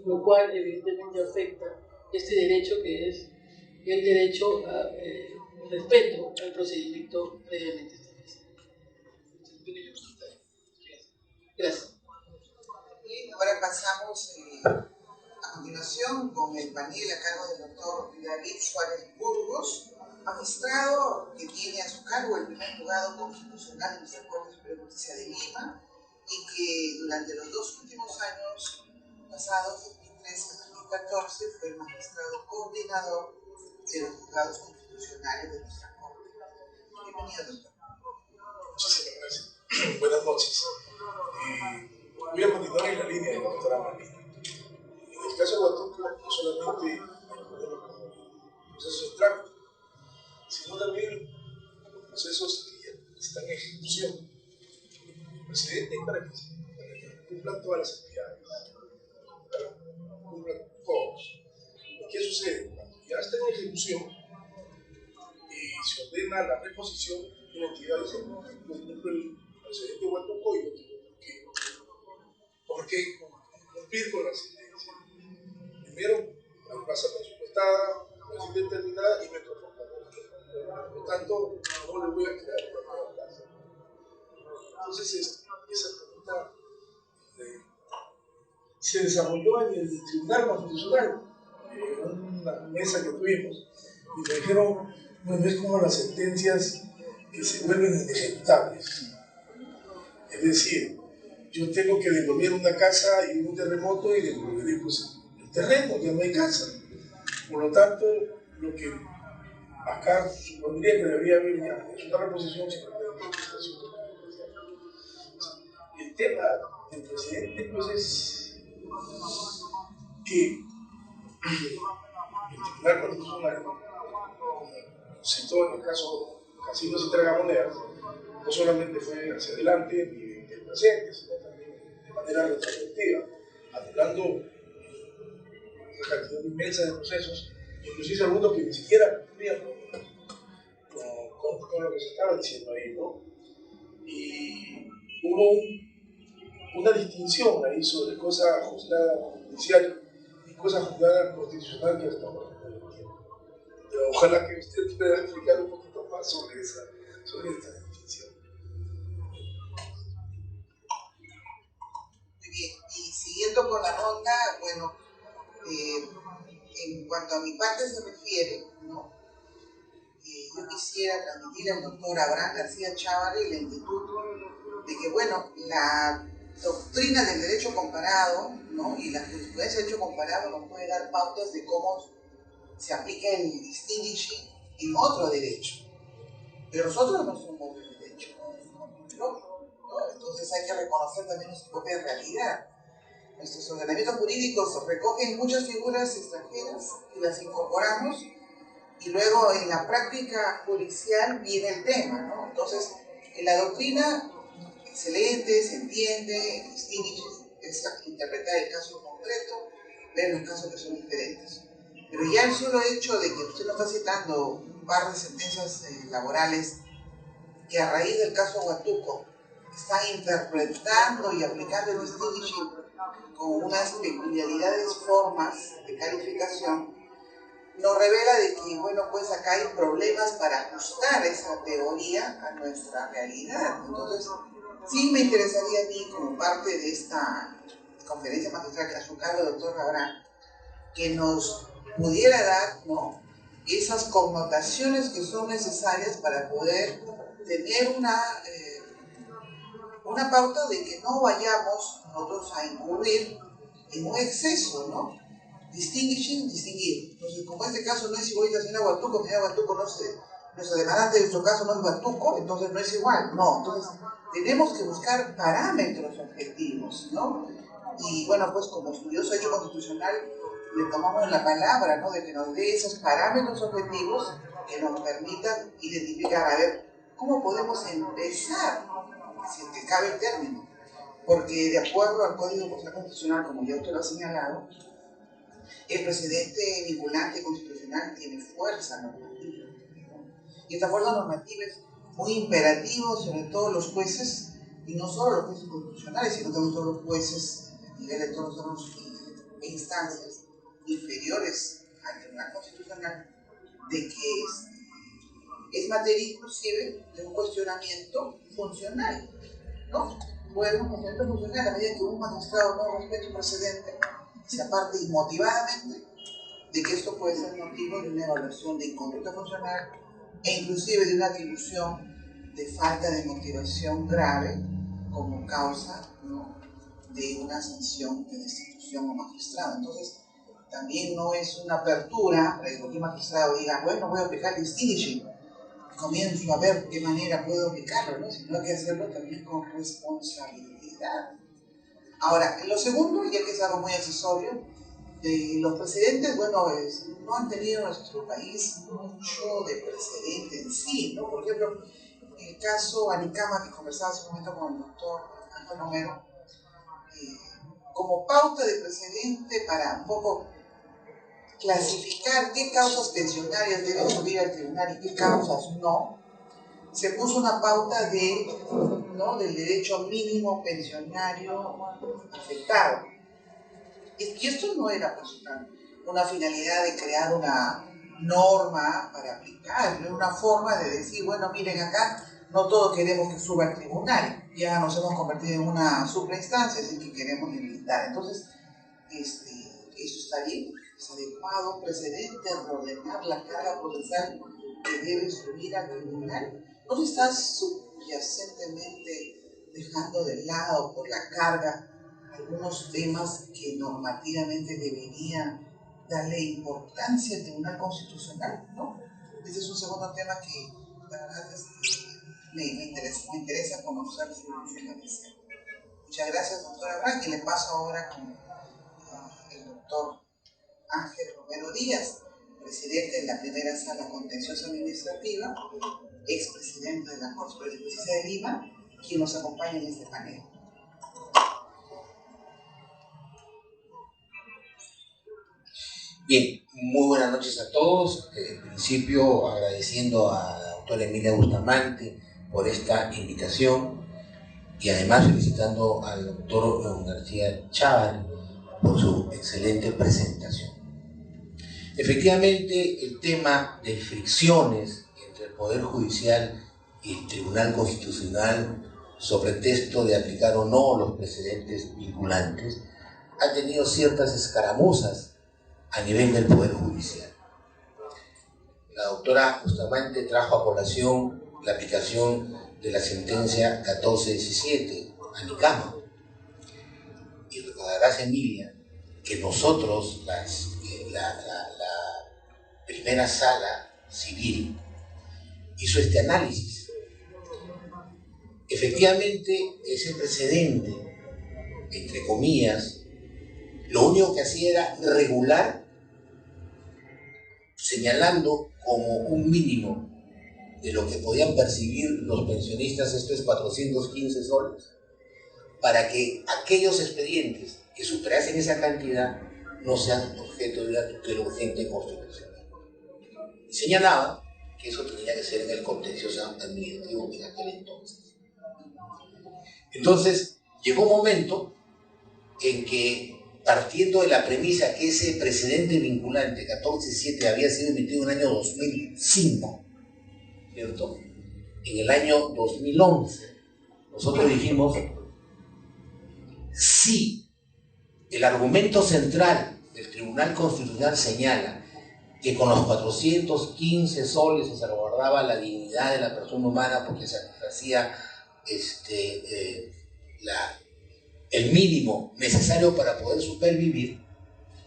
lo cual evidentemente afecta este derecho que es el derecho a respeto al procedimiento previamente establecido. Gracias. Y ahora pasamos a continuación con el panel a cargo del doctor David Suárez Burgos, magistrado que tiene a su cargo el primer juzgado constitucional de nuestra Corte Suprema de Justicia de Lima y que durante los dos últimos años pasados, 2013 y 2014, fue el magistrado coordinador de los juzgados constitucionales de nuestra Corte. Bienvenido, doctor. Muchísimas gracias. Buenas noches. Voy a continuar en la línea de la doctora Marlene. En el caso de Huatunco, no solamente procesos de trámite, sino también procesos que ya están en ejecución. El presidente para que cumplan todas las entidades, para que cumplan todos. ¿Y qué sucede? Cuando ya está en ejecución y se ordena la reposición de una entidad, dice, no cumple el presidente Huatunco y no tengo por qué cumplir con la sentencia. Primero, hay tasa presupuestada, es indeterminada y me conformo. Por lo tanto, no le voy a crear una nueva tasa. Entonces, esa pregunta se desarrolló en el Tribunal Constitucional, en una mesa que tuvimos, y me dijeron, bueno, es como las sentencias que se vuelven inejecutables. Es decir, yo tengo que devolver una casa y un terremoto y devolveré pues, el terreno, ya no hay casa. Por lo tanto, lo que acá supondría que debería haber ya es una reposición sin prestación. El tema del presidente pues, es que Tribunal Constitucional citó en el caso Casinos y Tragamonedas, no solamente fue hacia adelante ni en el presente, sino también de manera retrospectiva, anulando una cantidad inmensa de procesos, inclusive algunos que ni siquiera cumplían con lo que se estaba diciendo ahí, ¿no? Y hubo una distinción ahí sobre cosa juzgada judicial y cosa juzgada constitucional que hasta ahora no entiendo. Pero ojalá que usted pueda explicar un poquito más sobre esta distinción. Muy bien, y siguiendo con la ronda, bueno, en cuanto a mi parte se refiere, ¿no? Yo quisiera transmitir al doctor Abraham García Chávarri la inquietud de que, bueno, la doctrina del derecho comparado, ¿no? Y la jurisprudencia del derecho comparado nos puede dar pautas de cómo se aplica el distinguishing en otro derecho. Pero nosotros no somos del derecho, ¿no? Entonces hay que reconocer también nuestra propia realidad. Nuestros ordenamientos jurídicos recogen muchas figuras extranjeras y las incorporamos, y luego en la práctica judicial viene el tema, ¿no? Entonces, en la doctrina, excelente, se entiende, distingue, interpreta el caso concreto, ver los casos que son diferentes. Pero ya el solo hecho de que usted nos está citando un par de sentencias laborales que a raíz del caso Huatuco están interpretando y aplicando el distinguishing con unas peculiaridades formas de calificación, nos revela de que, bueno, pues acá hay problemas para ajustar esa teoría a nuestra realidad. Entonces, sí me interesaría a mí, como parte de esta conferencia magistral que a su cargo el doctor Abraham, que nos pudiera dar, ¿no?, esas connotaciones que son necesarias para poder tener una pauta de que no vayamos nosotros a incurrir en un exceso, ¿no? Distinguishing, distinguir. Entonces, como este caso no es igual a la señora Huatuco nuestra demandante de nuestro caso no es Huatuco, entonces no es igual. No, entonces tenemos que buscar parámetros objetivos, ¿no? Y bueno, pues como estudioso de derecho constitucional, le tomamos la palabra, ¿no?, de que nos dé esos parámetros objetivos que nos permitan identificar, a ver, cómo podemos empezar, si es que cabe el término. Porque de acuerdo al Código Procesal Constitucional, como ya usted lo ha señalado, el precedente vinculante constitucional tiene fuerza normativa, ¿no? Y esta fuerza normativa es muy imperativa sobre todo los jueces, y no solo los jueces constitucionales, sino también todos los jueces a nivel de todos los órganos e instancias inferiores al Tribunal Constitucional, de que es materia inclusive de un cuestionamiento funcional, ¿no? Bueno, un cuestionamiento funcional a medida que un magistrado no respete un precedente, se aparte inmotivadamente de que esto puede ser motivo de una evaluación de inconducta funcional e inclusive de una atribución de falta de motivación grave como causa, ¿no?, de una sanción de destitución o magistrado. Entonces, también no es una apertura para que cualquier magistrado diga, bueno, voy a aplicar distinguishing, comienzo a ver qué manera puedo aplicarlo, ¿no?, sino hay que hacerlo también con responsabilidad. Ahora, lo segundo, ya que es algo muy accesorio, los precedentes, bueno, no han tenido en nuestro país mucho de precedente en sí, ¿no? Por ejemplo, el caso Anicama, que conversaba hace un momento con el doctor Ángel Romero, como pauta de precedente para un poco clasificar qué causas pensionarias deben subir al tribunal y qué causas no, se puso una pauta del derecho mínimo pensionario afectado. Y esto no era pues una finalidad de crear una norma para aplicar, era una forma de decir, bueno, miren acá, no todos queremos que suba al tribunal, ya nos hemos convertido en una suprainstancia, así que queremos limitar. Entonces, eso está bien, es adecuado, un precedente de ordenar la carga procesal que debe subir al tribunal. No se está subyacentemente dejando de lado por la carga algunos temas que normativamente deberían darle importancia al Tribunal Constitucional, ¿no? Ese es un segundo tema que la verdad me interesa conocer su parecer. Muchas gracias, doctora Abraham, y le paso ahora con el doctor Ángel Romero Díaz. presidente de la primera sala contenciosa administrativa, expresidente de la Corte Superior de Justicia de Lima, quien nos acompaña en este panel. Bien, muy buenas noches a todos. En principio, agradeciendo a la doctora Emilia Bustamante por esta invitación y además felicitando al doctor García Chávarri por su excelente presentación. Efectivamente, el tema de fricciones entre el Poder Judicial y el Tribunal Constitucional sobre el texto de aplicar o no los precedentes vinculantes ha tenido ciertas escaramuzas a nivel del Poder Judicial. La doctora Bustamante trajo a colación la aplicación de la sentencia 1417 a Nicama. Y recordarás, Emilia, que nosotros, la primera sala civil, hizo este análisis. Efectivamente, ese precedente, entre comillas, lo único que hacía era regular, señalando como un mínimo de lo que podían percibir los pensionistas, esto es 415 soles, para que aquellos expedientes que superasen esa cantidad no sean objeto de una tutela urgente constitucional. Y señalaba que eso tenía que ser en el contencioso administrativo en aquel entonces. Entonces, llegó un momento en que, partiendo de la premisa que ese precedente vinculante 14.7 había sido emitido en el año 2005, ¿cierto? En el año 2011, nosotros dijimos, si el argumento central del Tribunal Constitucional señala que con los 415 soles se salvaguardaba la dignidad de la persona humana porque se hacía el mínimo necesario para poder supervivir,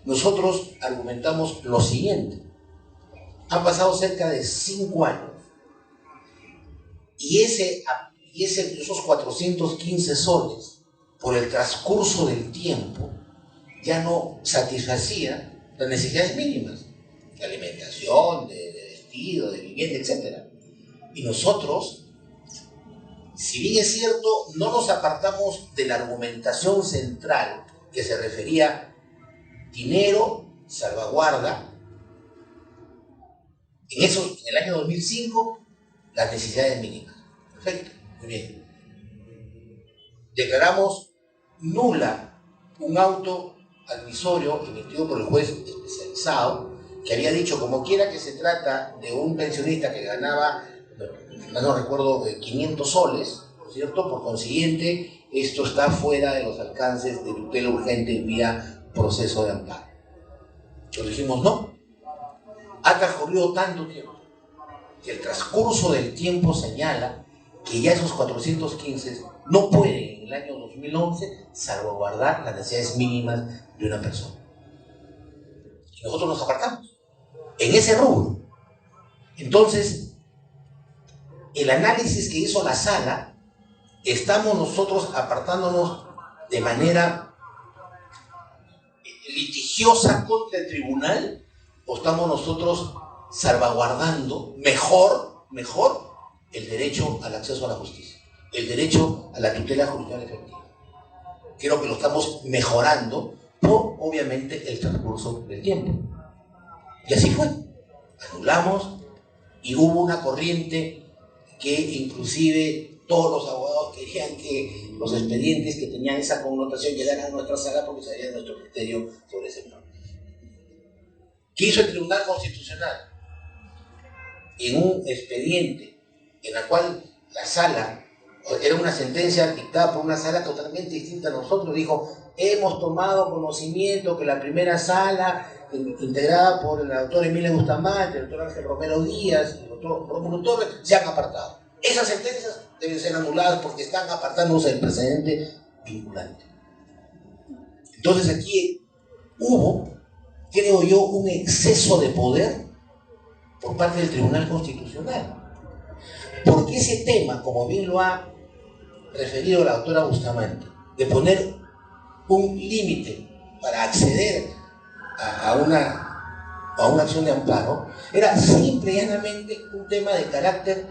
nosotros argumentamos lo siguiente. Han pasado cerca de 5 años y esos 415 soles, por el transcurso del tiempo, ya no satisfacía las necesidades mínimas, de alimentación, de vestido, de vivienda, etc. Y nosotros, si bien es cierto, no nos apartamos de la argumentación central que se refería dinero, salvaguarda. En el año 2005, las necesidades mínimas. Perfecto, muy bien. Declaramos nula un auto admisorio emitido por el juez especializado que había dicho, como quiera que se trata de un pensionista que ganaba, no recuerdo, 500 soles, ¿cierto? Por consiguiente, esto está fuera de los alcances de tutela urgente vía proceso de amparo. Entonces dijimos, no. Ha transcurrido tanto tiempo que el transcurso del tiempo señala que ya esos 415 no pueden en el año 2011 salvaguardar las necesidades mínimas de una persona. Y nosotros nos apartamos en ese rubro. Entonces, el análisis que hizo la sala, estamos nosotros apartándonos de manera litigiosa contra el tribunal, o estamos nosotros salvaguardando mejor el derecho al acceso a la justicia, el derecho a la tutela judicial efectiva. Creo que lo estamos mejorando por, obviamente, el transcurso del tiempo. Y así fue. Anulamos y hubo una corriente que inclusive todos los abogados querían que los expedientes que tenían esa connotación llegaran a nuestra sala porque sabían nuestro criterio sobre ese plan. ¿Qué hizo el Tribunal Constitucional? En un expediente en la cual la sala, era una sentencia dictada por una sala totalmente distinta a nosotros, dijo, hemos tomado conocimiento que la primera sala, integrada por la doctora Emilia Bustamante, el doctor Ángel Romero Díaz, el doctor Rómulo Torres, se han apartado. Esas sentencias deben ser anuladas porque están apartándose del precedente vinculante. Entonces aquí hubo, creo yo, un exceso de poder por parte del Tribunal Constitucional. Porque ese tema, como bien lo ha referido la doctora Bustamante, de poner un límite para acceder a a una acción de amparo, era simple y llanamente un tema de carácter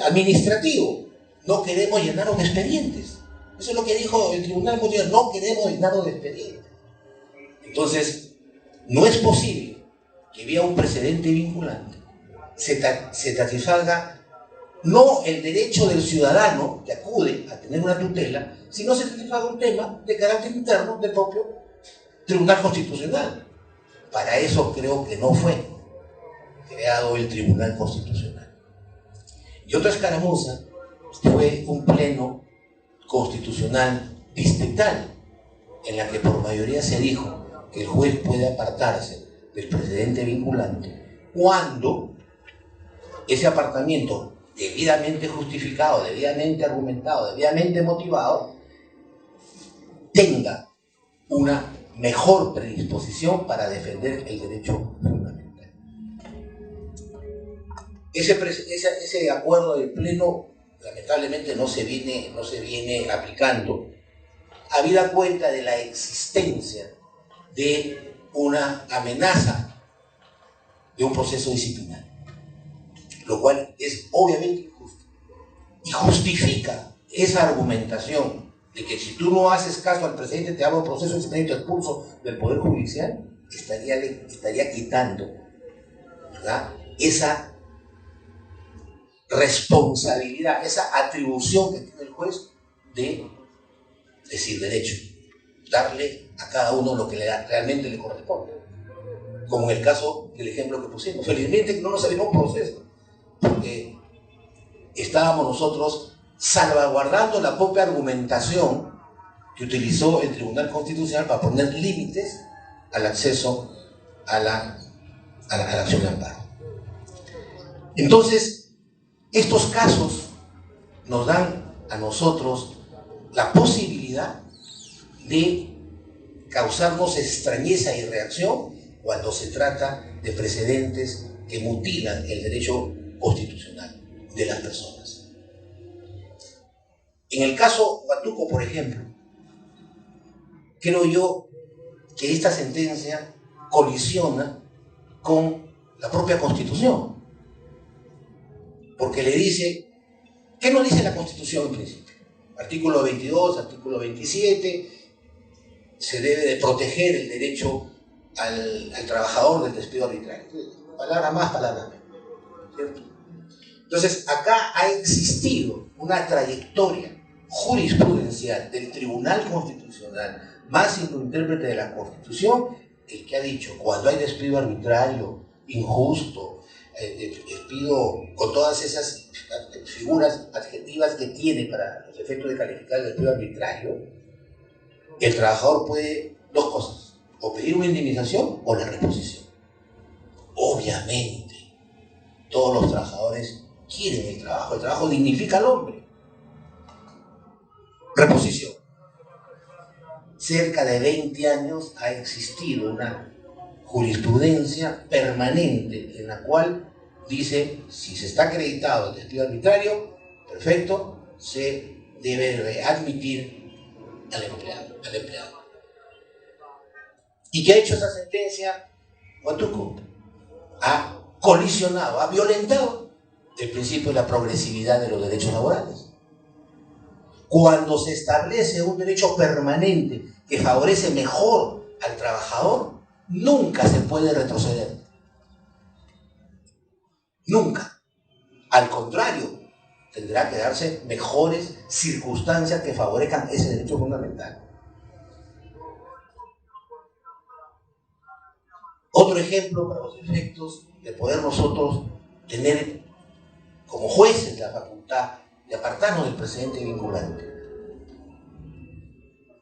administrativo. No queremos llenarnos de expedientes. Eso es lo que dijo el Tribunal Constitucional, no queremos llenarnos de expedientes. Entonces, no es posible que vía un precedente vinculante se satisfaga no el derecho del ciudadano que acude a tener una tutela, sino se satisfaga un tema de carácter interno del propio Tribunal Constitucional. Para eso creo que no fue creado el Tribunal Constitucional. Y otra escaramuza fue un pleno constitucional distrital, en la que por mayoría se dijo que el juez puede apartarse del precedente vinculante cuando ese apartamiento debidamente justificado, debidamente argumentado, debidamente motivado, tenga una mejor predisposición para defender el derecho fundamental. Ese acuerdo del Pleno lamentablemente no se viene aplicando, habida cuenta de la existencia de una amenaza de un proceso disciplinario, lo cual es obviamente injusto y justifica esa argumentación de que si tú no haces caso al presidente te hago un proceso disciplinario y te expulso del Poder Judicial, estaría quitando, ¿verdad?, esa responsabilidad, esa atribución que tiene el juez de decir derecho, darle a cada uno lo que realmente le corresponde, como en el caso del ejemplo que pusimos. Felizmente que no nos salió un proceso, porque estábamos nosotros salvaguardando la propia argumentación que utilizó el Tribunal Constitucional para poner límites al acceso a la acción de amparo. Entonces, estos casos nos dan a nosotros la posibilidad de causarnos extrañeza y reacción cuando se trata de precedentes que mutilan el derecho constitucional de las personas. En el caso Huatuco, por ejemplo, creo yo que esta sentencia colisiona con la propia Constitución, porque le dice, ¿qué nos dice la Constitución en principio? Artículo 22, artículo 27, se debe de proteger el derecho al trabajador del despido arbitrario. Palabra más, palabra menos, ¿cierto? Entonces, acá ha existido una trayectoria jurisprudencial del Tribunal Constitucional, máximo intérprete de la Constitución, el que ha dicho, cuando hay despido arbitrario, injusto, despido con todas esas figuras adjetivas que tiene para los efectos de calificar el despido arbitrario, el trabajador puede dos cosas, o pedir una indemnización o la reposición. Obviamente, todos los trabajadores quieren el trabajo dignifica al hombre. Reposición. Cerca de 20 años ha existido una jurisprudencia permanente en la cual dice, si se está acreditado el despido arbitrario, perfecto, se debe readmitir al empleado. ¿Y qué ha hecho esa sentencia? Huatuco ha colisionado, ha violentado el principio de la progresividad de los derechos laborales. Cuando se establece un derecho permanente que favorece mejor al trabajador, nunca se puede retroceder. Nunca. Al contrario, tendrá que darse mejores circunstancias que favorezcan ese derecho fundamental. Otro ejemplo para los efectos de poder nosotros tener como jueces la facultad de apartarnos del precedente vinculante.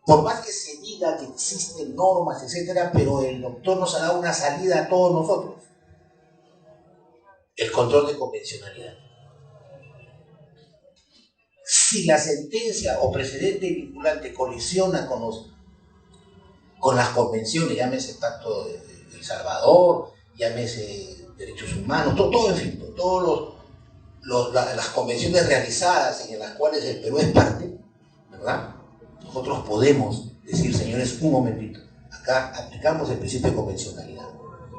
Por más que se diga que existen normas, etcétera, pero el doctor nos ha dado una salida a todos nosotros. El control de convencionalidad. Si la sentencia o precedente vinculante colisiona con las convenciones, llámese Pacto de El Salvador, llámese Derechos Humanos, todo en fin, todas las convenciones realizadas en las cuales el Perú es parte, ¿verdad? Nosotros podemos decir, señores, un momentito, acá aplicamos el principio de convencionalidad.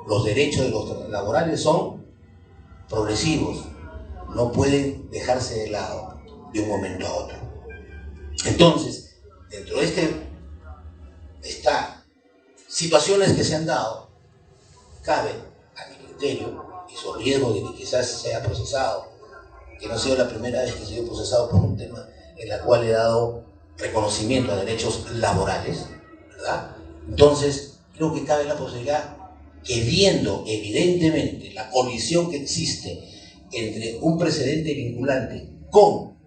los derechos de los laborales son progresivos, no pueden dejarse de lado de un momento a otro. Entonces, dentro de estas situaciones que se han dado, cabe a mi criterio, y sobre riesgo de que quizás sea procesado, que no ha sido la primera vez que he sido procesado por un tema en la cual he dado reconocimiento a derechos laborales, ¿verdad? Entonces, creo que cabe la posibilidad que, viendo evidentemente la colisión que existe entre un precedente vinculante con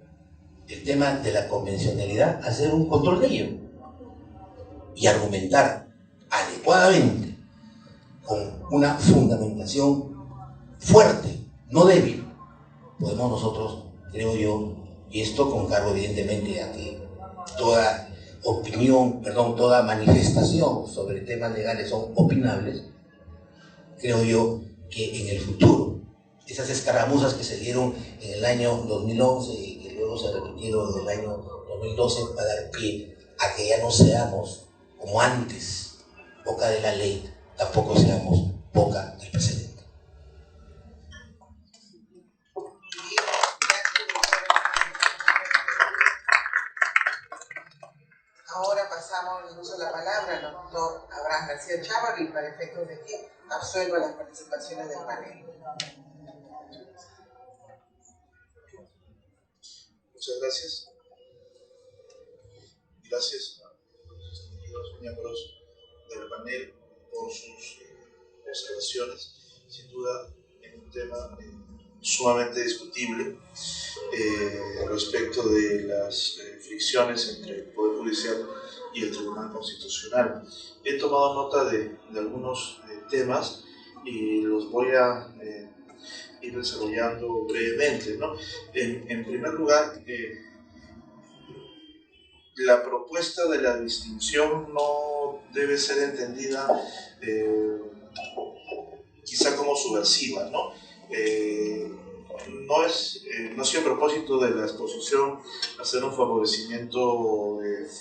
el tema de la convencionalidad, hacer un control de ello y argumentar adecuadamente con una fundamentación fuerte, no débil, podemos nosotros, creo yo, y esto con cargo evidentemente a que toda opinión, toda manifestación sobre temas legales son opinables, creo yo que en el futuro, esas escaramuzas que se dieron en el año 2011 y que luego se repitieron en el año 2012 para dar pie a que ya no seamos como antes, boca de la ley, tampoco seamos boca del precedente. Ahora pasamos el uso de la palabra al doctor Abraham García Chávarri para efectos de que absuelva las participaciones del panel. Muchas gracias. Gracias a los miembros del panel por sus observaciones. Sin duda, es un tema sumamente discutible respecto de las fricciones entre el Poder Judicial y el Tribunal Constitucional. He tomado nota de algunos temas y los voy a ir desarrollando brevemente, ¿no? En primer lugar, la propuesta de la distinción no debe ser entendida quizá como subversiva, ¿no? No ha sido a propósito de la exposición hacer un favorecimiento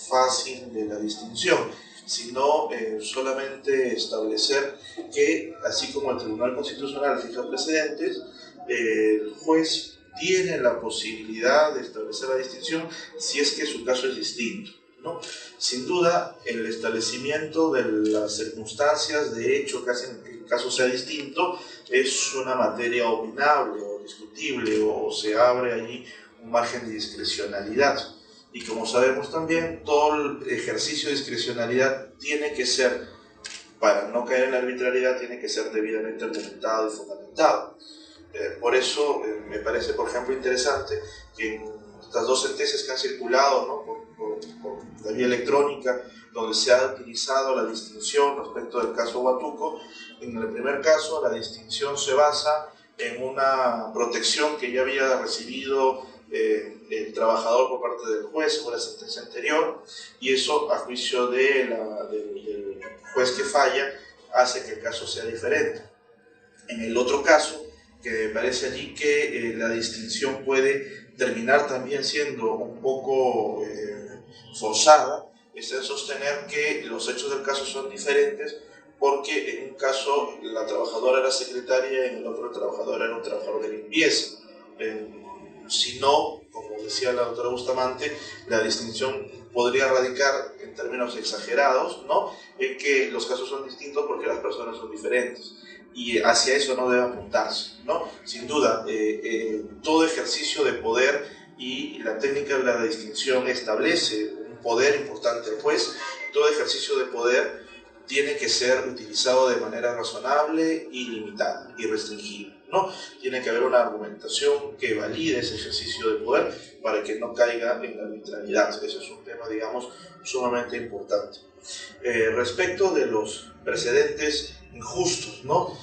fácil de la distinción, sino solamente establecer que, así como el Tribunal Constitucional fija precedentes, el juez tiene la posibilidad de establecer la distinción si es que su caso es distinto, ¿no? Sin duda, el establecimiento de las circunstancias de hecho que hacen que el caso sea distinto es una materia opinable o discutible, o se abre allí un margen de discrecionalidad. Y como sabemos también, todo el ejercicio de discrecionalidad tiene que ser, para no caer en la arbitrariedad, tiene que ser debidamente argumentado y fundamentado. Por eso me parece, por ejemplo, interesante que en estas dos sentencias que han circulado, ¿no?, por la vía electrónica, donde se ha utilizado la distinción respecto del caso Huatuco, en el primer caso la distinción se basa en una protección que ya había recibido el trabajador por parte del juez según la sentencia anterior, y eso, a juicio del juez que falla, hace que el caso sea diferente. En el otro caso, que me parece allí que la distinción puede terminar también siendo un poco forzada, es el sostener que los hechos del caso son diferentes, porque en un caso la trabajadora era secretaria y en el otro el trabajador era un trabajador de limpieza. Si no, como decía la doctora Bustamante, la distinción podría radicar en términos exagerados, ¿no?, en que los casos son distintos porque las personas son diferentes. Y hacia eso no debe apuntarse, ¿no? Sin duda, todo ejercicio de poder, y la técnica de la distinción establece un poder importante del juez, todo ejercicio de poder tiene que ser utilizado de manera razonable y limitada y restringida, ¿no? Tiene que haber una argumentación que valide ese ejercicio de poder para que no caiga en la arbitrariedad. Ese es un tema, digamos, sumamente importante. Respecto de los precedentes injustos, ¿no?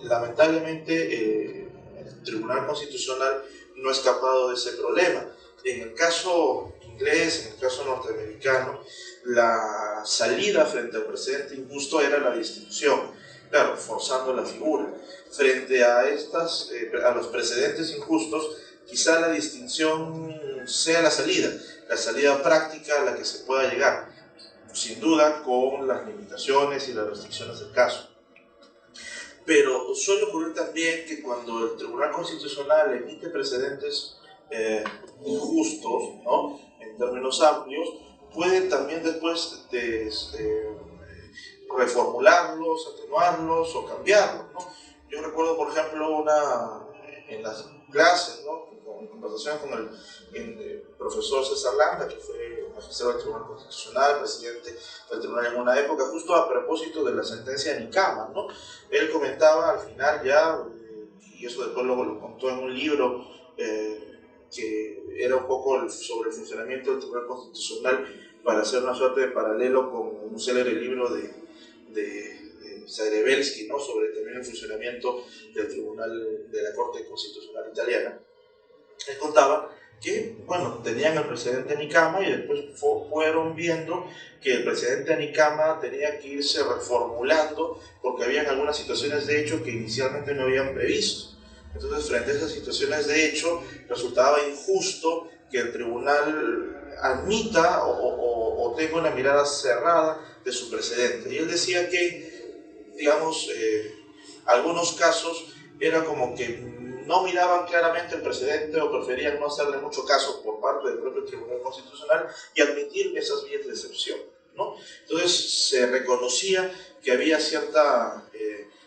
Lamentablemente el Tribunal Constitucional no ha escapado de ese problema. En el caso inglés, en el caso norteamericano, la salida frente al precedente injusto era la distinción, claro, forzando la figura. Frente a a los precedentes injustos, quizá la distinción sea la salida práctica a la que se pueda llegar, sin duda con las limitaciones y las restricciones del caso. pero suele ocurrir también que cuando el Tribunal Constitucional emite precedentes injustos, ¿no?, en términos amplios, pueden también después reformularlos, atenuarlos o cambiarlos, ¿no? Yo recuerdo, por ejemplo, en las clases, ¿no?, en conversaciones con el profesor César Landa, que fue magistrado del Tribunal Constitucional, presidente del Tribunal en una época, justo a propósito de la sentencia de Nicama, ¿no? Él comentaba al final ya, y eso después luego lo contó en un libro que era un poco sobre el funcionamiento del Tribunal Constitucional, para hacer una suerte de paralelo con un célebre libro de Zagrebelsky, ¿no?, sobre también el funcionamiento del Tribunal de la Corte Constitucional Italiana. Él contaba que, bueno, tenían el precedente de Nicama y después fueron viendo que el precedente de Nicama tenía que irse reformulando porque habían algunas situaciones de hecho que inicialmente no habían previsto. Entonces, frente a esas situaciones de hecho, resultaba injusto que el tribunal admita o tenga una mirada cerrada de su precedente. Y él decía que, digamos, algunos casos era como que no miraban claramente el precedente o preferían no hacerle mucho caso por parte del propio Tribunal Constitucional y admitir esas vías de excepción, ¿no? Entonces se reconocía que había cierta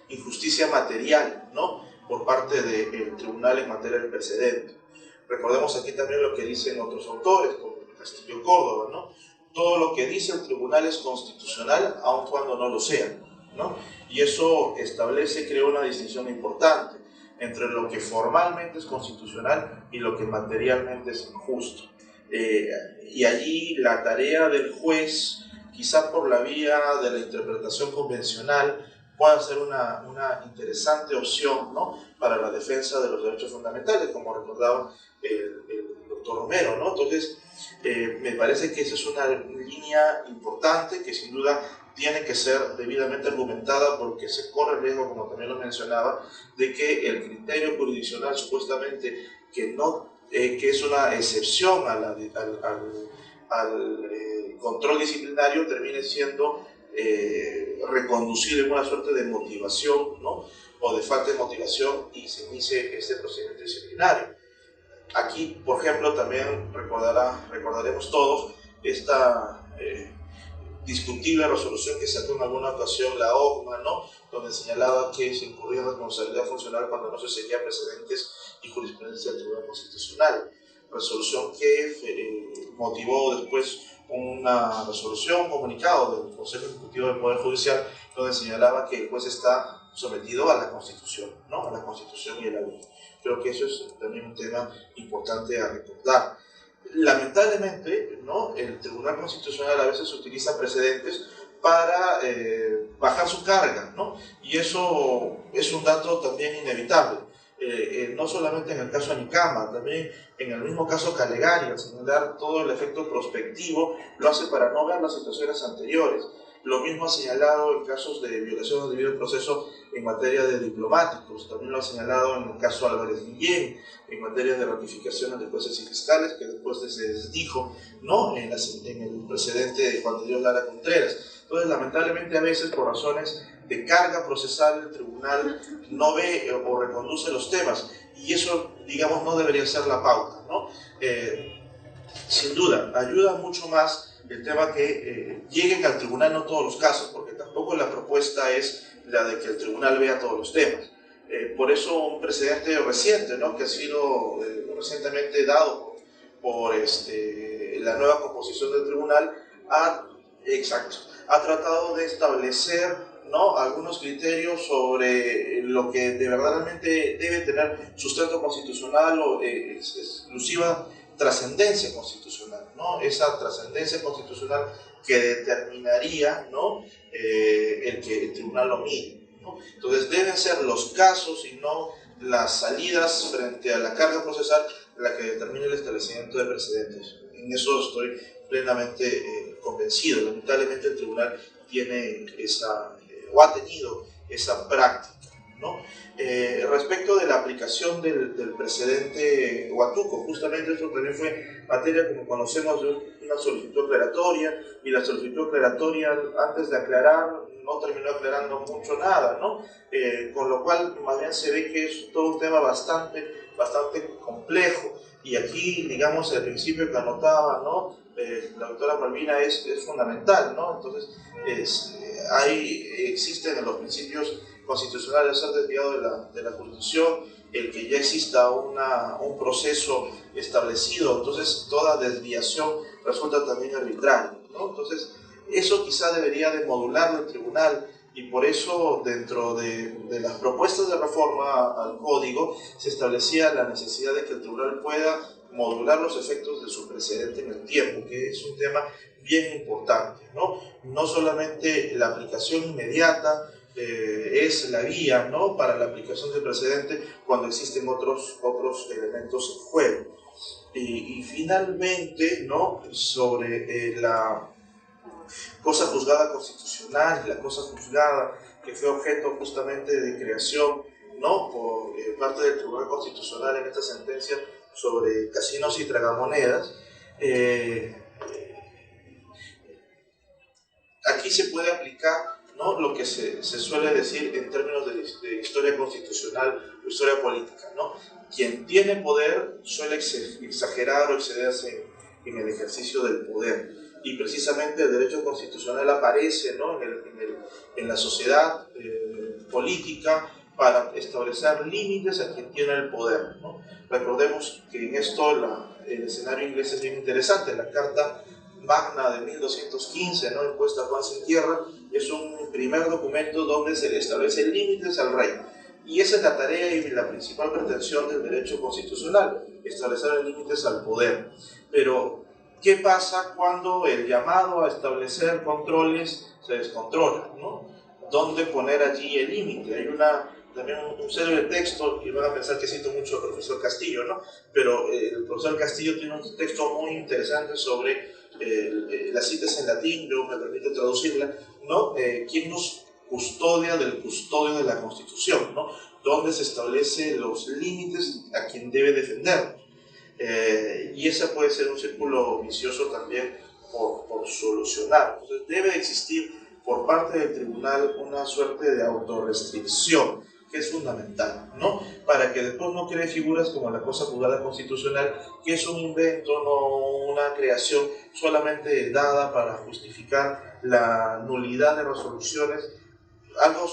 injusticia material, ¿no?, por parte del tribunal en materia del precedente. Recordemos aquí también lo que dicen otros autores, como Castillo Córdoba, ¿no? Todo lo que dice el tribunal es constitucional, aun cuando no lo sea, ¿no? Y eso establece, creo, una distinción importante entre lo que formalmente es constitucional y lo que materialmente es injusto. Y allí la tarea del juez, quizá por la vía de la interpretación convencional, puede ser una interesante opción, ¿no?, para la defensa de los derechos fundamentales, como recordaba el doctor Romero, ¿no? Entonces, me parece que esa es una línea importante que sin duda tiene que ser debidamente argumentada, porque se corre el riesgo, como también lo mencionaba, de que el criterio jurisdiccional supuestamente que es una excepción al control disciplinario termine siendo reconducido en una suerte de motivación, ¿no?, o de falta de motivación, y se inicie este procedimiento disciplinario. Aquí, por ejemplo, también recordaremos todos esta discutible resolución que sacó en alguna ocasión la OCMA, ¿no?, donde señalaba que se incurría en responsabilidad funcional cuando no se seguían precedentes y jurisprudencia del Tribunal Constitucional. Resolución que motivó después una resolución, un comunicado del Consejo Ejecutivo del Poder Judicial, donde señalaba que el juez está sometido a la Constitución, ¿no?, a la Constitución y a la ley. Creo que eso es también un tema importante a recordar. Lamentablemente, ¿no?, el Tribunal Constitucional a veces utiliza precedentes para bajar su carga, ¿no?, y eso es un dato también inevitable. No solamente en el caso Nicama, también en el mismo caso Calegari, al señalar todo el efecto prospectivo, lo hace para no ver las situaciones anteriores. Lo mismo ha señalado en casos de violación del debido proceso en materia de diplomáticos, también lo ha señalado en el caso Álvarez Guillén, en materia de ratificaciones de jueces y fiscales, que después se desdijo, ¿no?, en el precedente de Juan de Dios Lara Contreras. Entonces, lamentablemente, a veces por razones de carga procesal, el tribunal no ve o reconduce los temas, y eso, digamos, no debería ser la pauta, ¿no? Sin duda, ayuda mucho más el tema que lleguen al tribunal no todos los casos, porque tampoco la propuesta es la de que el tribunal vea todos los temas. Por eso un precedente reciente, ¿no?, que ha sido recientemente dado por la nueva composición del tribunal, ha tratado de establecer, ¿no?, algunos criterios sobre lo que de verdaderamente debe tener sustento constitucional o exclusiva trascendencia constitucional, ¿no?, esa trascendencia constitucional que determinaría, ¿no?, el que el tribunal lo mire, ¿no? Entonces deben ser los casos y no las salidas frente a la carga procesal la que determine el establecimiento de precedentes. En eso estoy plenamente convencido. Lamentablemente el tribunal tiene o ha tenido esa práctica, ¿no? Respecto de la aplicación del precedente Huatuco, justamente eso también fue materia, como conocemos, de una solicitud aclaratoria, y la solicitud aclaratoria, antes de aclarar, no terminó aclarando mucho nada, ¿no? Con lo cual, más bien se ve que es todo un tema bastante complejo. Y aquí, digamos, el principio que anotaba, ¿no? La doctora Malvina es fundamental, ¿no? Entonces, existen en los principios constitucionales ser desviado de la jurisdicción, el que ya exista un proceso establecido, entonces toda desviación resulta también arbitraria, ¿no? Entonces, eso quizá debería de modularlo el tribunal, y por eso dentro de las propuestas de reforma al código se establecía la necesidad de que el tribunal pueda modular los efectos de su precedente en el tiempo, que es un tema bien importante, ¿no? No solamente la aplicación inmediata es la vía, ¿no?, para la aplicación del precedente cuando existen otros elementos en juego. Y finalmente, ¿no?, sobre la cosa juzgada constitucional, la cosa juzgada que fue objeto justamente de creación, ¿no?, por parte del Tribunal Constitucional en esta sentencia sobre casinos y tragamonedas. Aquí se puede aplicar, ¿no?, lo que se suele decir en términos de historia constitucional o historia política, ¿no? Quien tiene poder suele exagerar o excederse en el ejercicio del poder. Y precisamente el derecho constitucional aparece, ¿no?, en la sociedad política para establecer límites a quien tiene el poder, ¿no? Recordemos que en esto el escenario inglés es bien interesante. La Carta Magna de 1215, ¿no?, impuesta a Juan sin Tierra, es un primer documento donde se le establecen límites al rey. Y esa es la tarea y la principal pretensión del derecho constitucional, establecer límites al poder. Pero, ¿qué pasa cuando el llamado a establecer controles se descontrola, ¿no? ¿Dónde poner allí el límite? Hay también un célebre texto, y van a pensar que cito mucho al profesor Castillo, ¿no? Pero el profesor Castillo tiene un texto muy interesante sobre las citas en latín, yo me permito traducirla, ¿no? ¿Quién nos custodia del custodio de la Constitución, ¿no? Donde se establecen los límites a quien debe defender. Y ese puede ser un círculo vicioso también por solucionar. Entonces debe existir por parte del tribunal una suerte de autorrestricción, que es fundamental, ¿no? Para que después no cree figuras como la cosa juzgada constitucional, que es un invento, no una creación solamente dada para justificar la nulidad de resoluciones, algo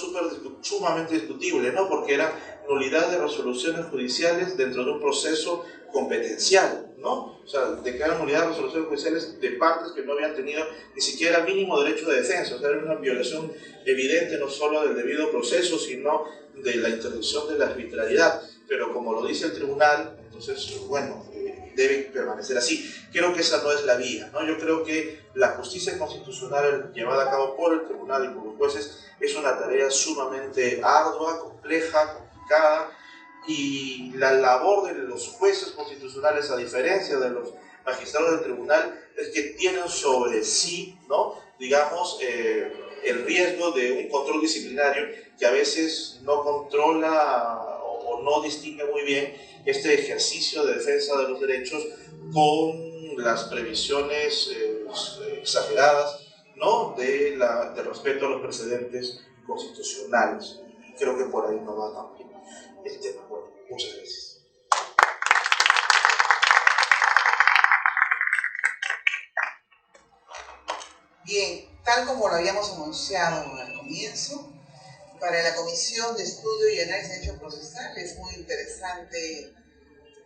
sumamente discutible, ¿no? Porque era nulidad de resoluciones judiciales dentro de un proceso competencial, ¿no? O sea, declarar nulidad de resoluciones judiciales de partes que no habían tenido ni siquiera mínimo derecho de defensa. O sea, era una violación evidente no solo del debido proceso, sino de la interdicción de la arbitrariedad. Pero como lo dice el tribunal, entonces, bueno, debe permanecer así. Creo que esa no es la vía, ¿no? Yo creo que la justicia constitucional llevada a cabo por el tribunal y por los jueces es una tarea sumamente ardua, compleja, complicada, y la labor de los jueces constitucionales, a diferencia de los magistrados del tribunal, es que tienen sobre sí, ¿no?, digamos, el riesgo de un control disciplinario que a veces no controla o no distingue muy bien este ejercicio de defensa de los derechos con las previsiones exageradas, ¿no?, de respeto a los precedentes constitucionales. Creo que por ahí no va también el tema. Bueno, muchas gracias. Bien, tal como lo habíamos anunciado al comienzo, para la Comisión de Estudio y Análisis de Derecho Procesal es muy interesante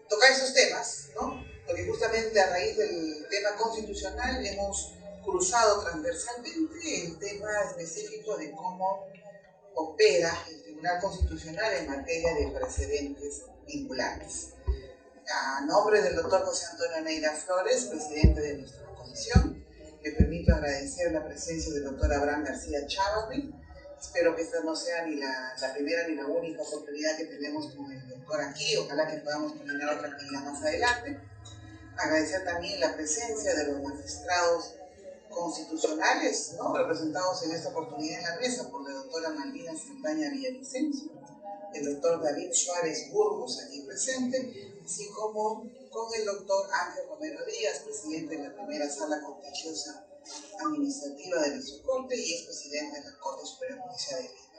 tocar esos temas, ¿no? Porque justamente a raíz del tema constitucional hemos cruzado transversalmente el tema específico de cómo opera el Tribunal Constitucional en materia de precedentes vinculantes. A nombre del doctor José Antonio Neira Flores, presidente de nuestra comisión, me permito agradecer la presencia del doctor Abraham García Chávarri. Espero que esta no sea ni la primera ni la única oportunidad que tenemos con el doctor aquí. Ojalá que podamos terminar otra actividad más adelante. Agradecer también la presencia de los magistrados constitucionales, ¿no?, representados en esta oportunidad en la mesa por la doctora Malvina Saldaña Villavicencio, el doctor David Suárez Burgos, aquí presente, así como con el doctor Ángel Romero Díaz, presidente de la primera sala contenciosa administrativa de nuestra Corte y expresidente de la Corte Superior de Justicia de Lima.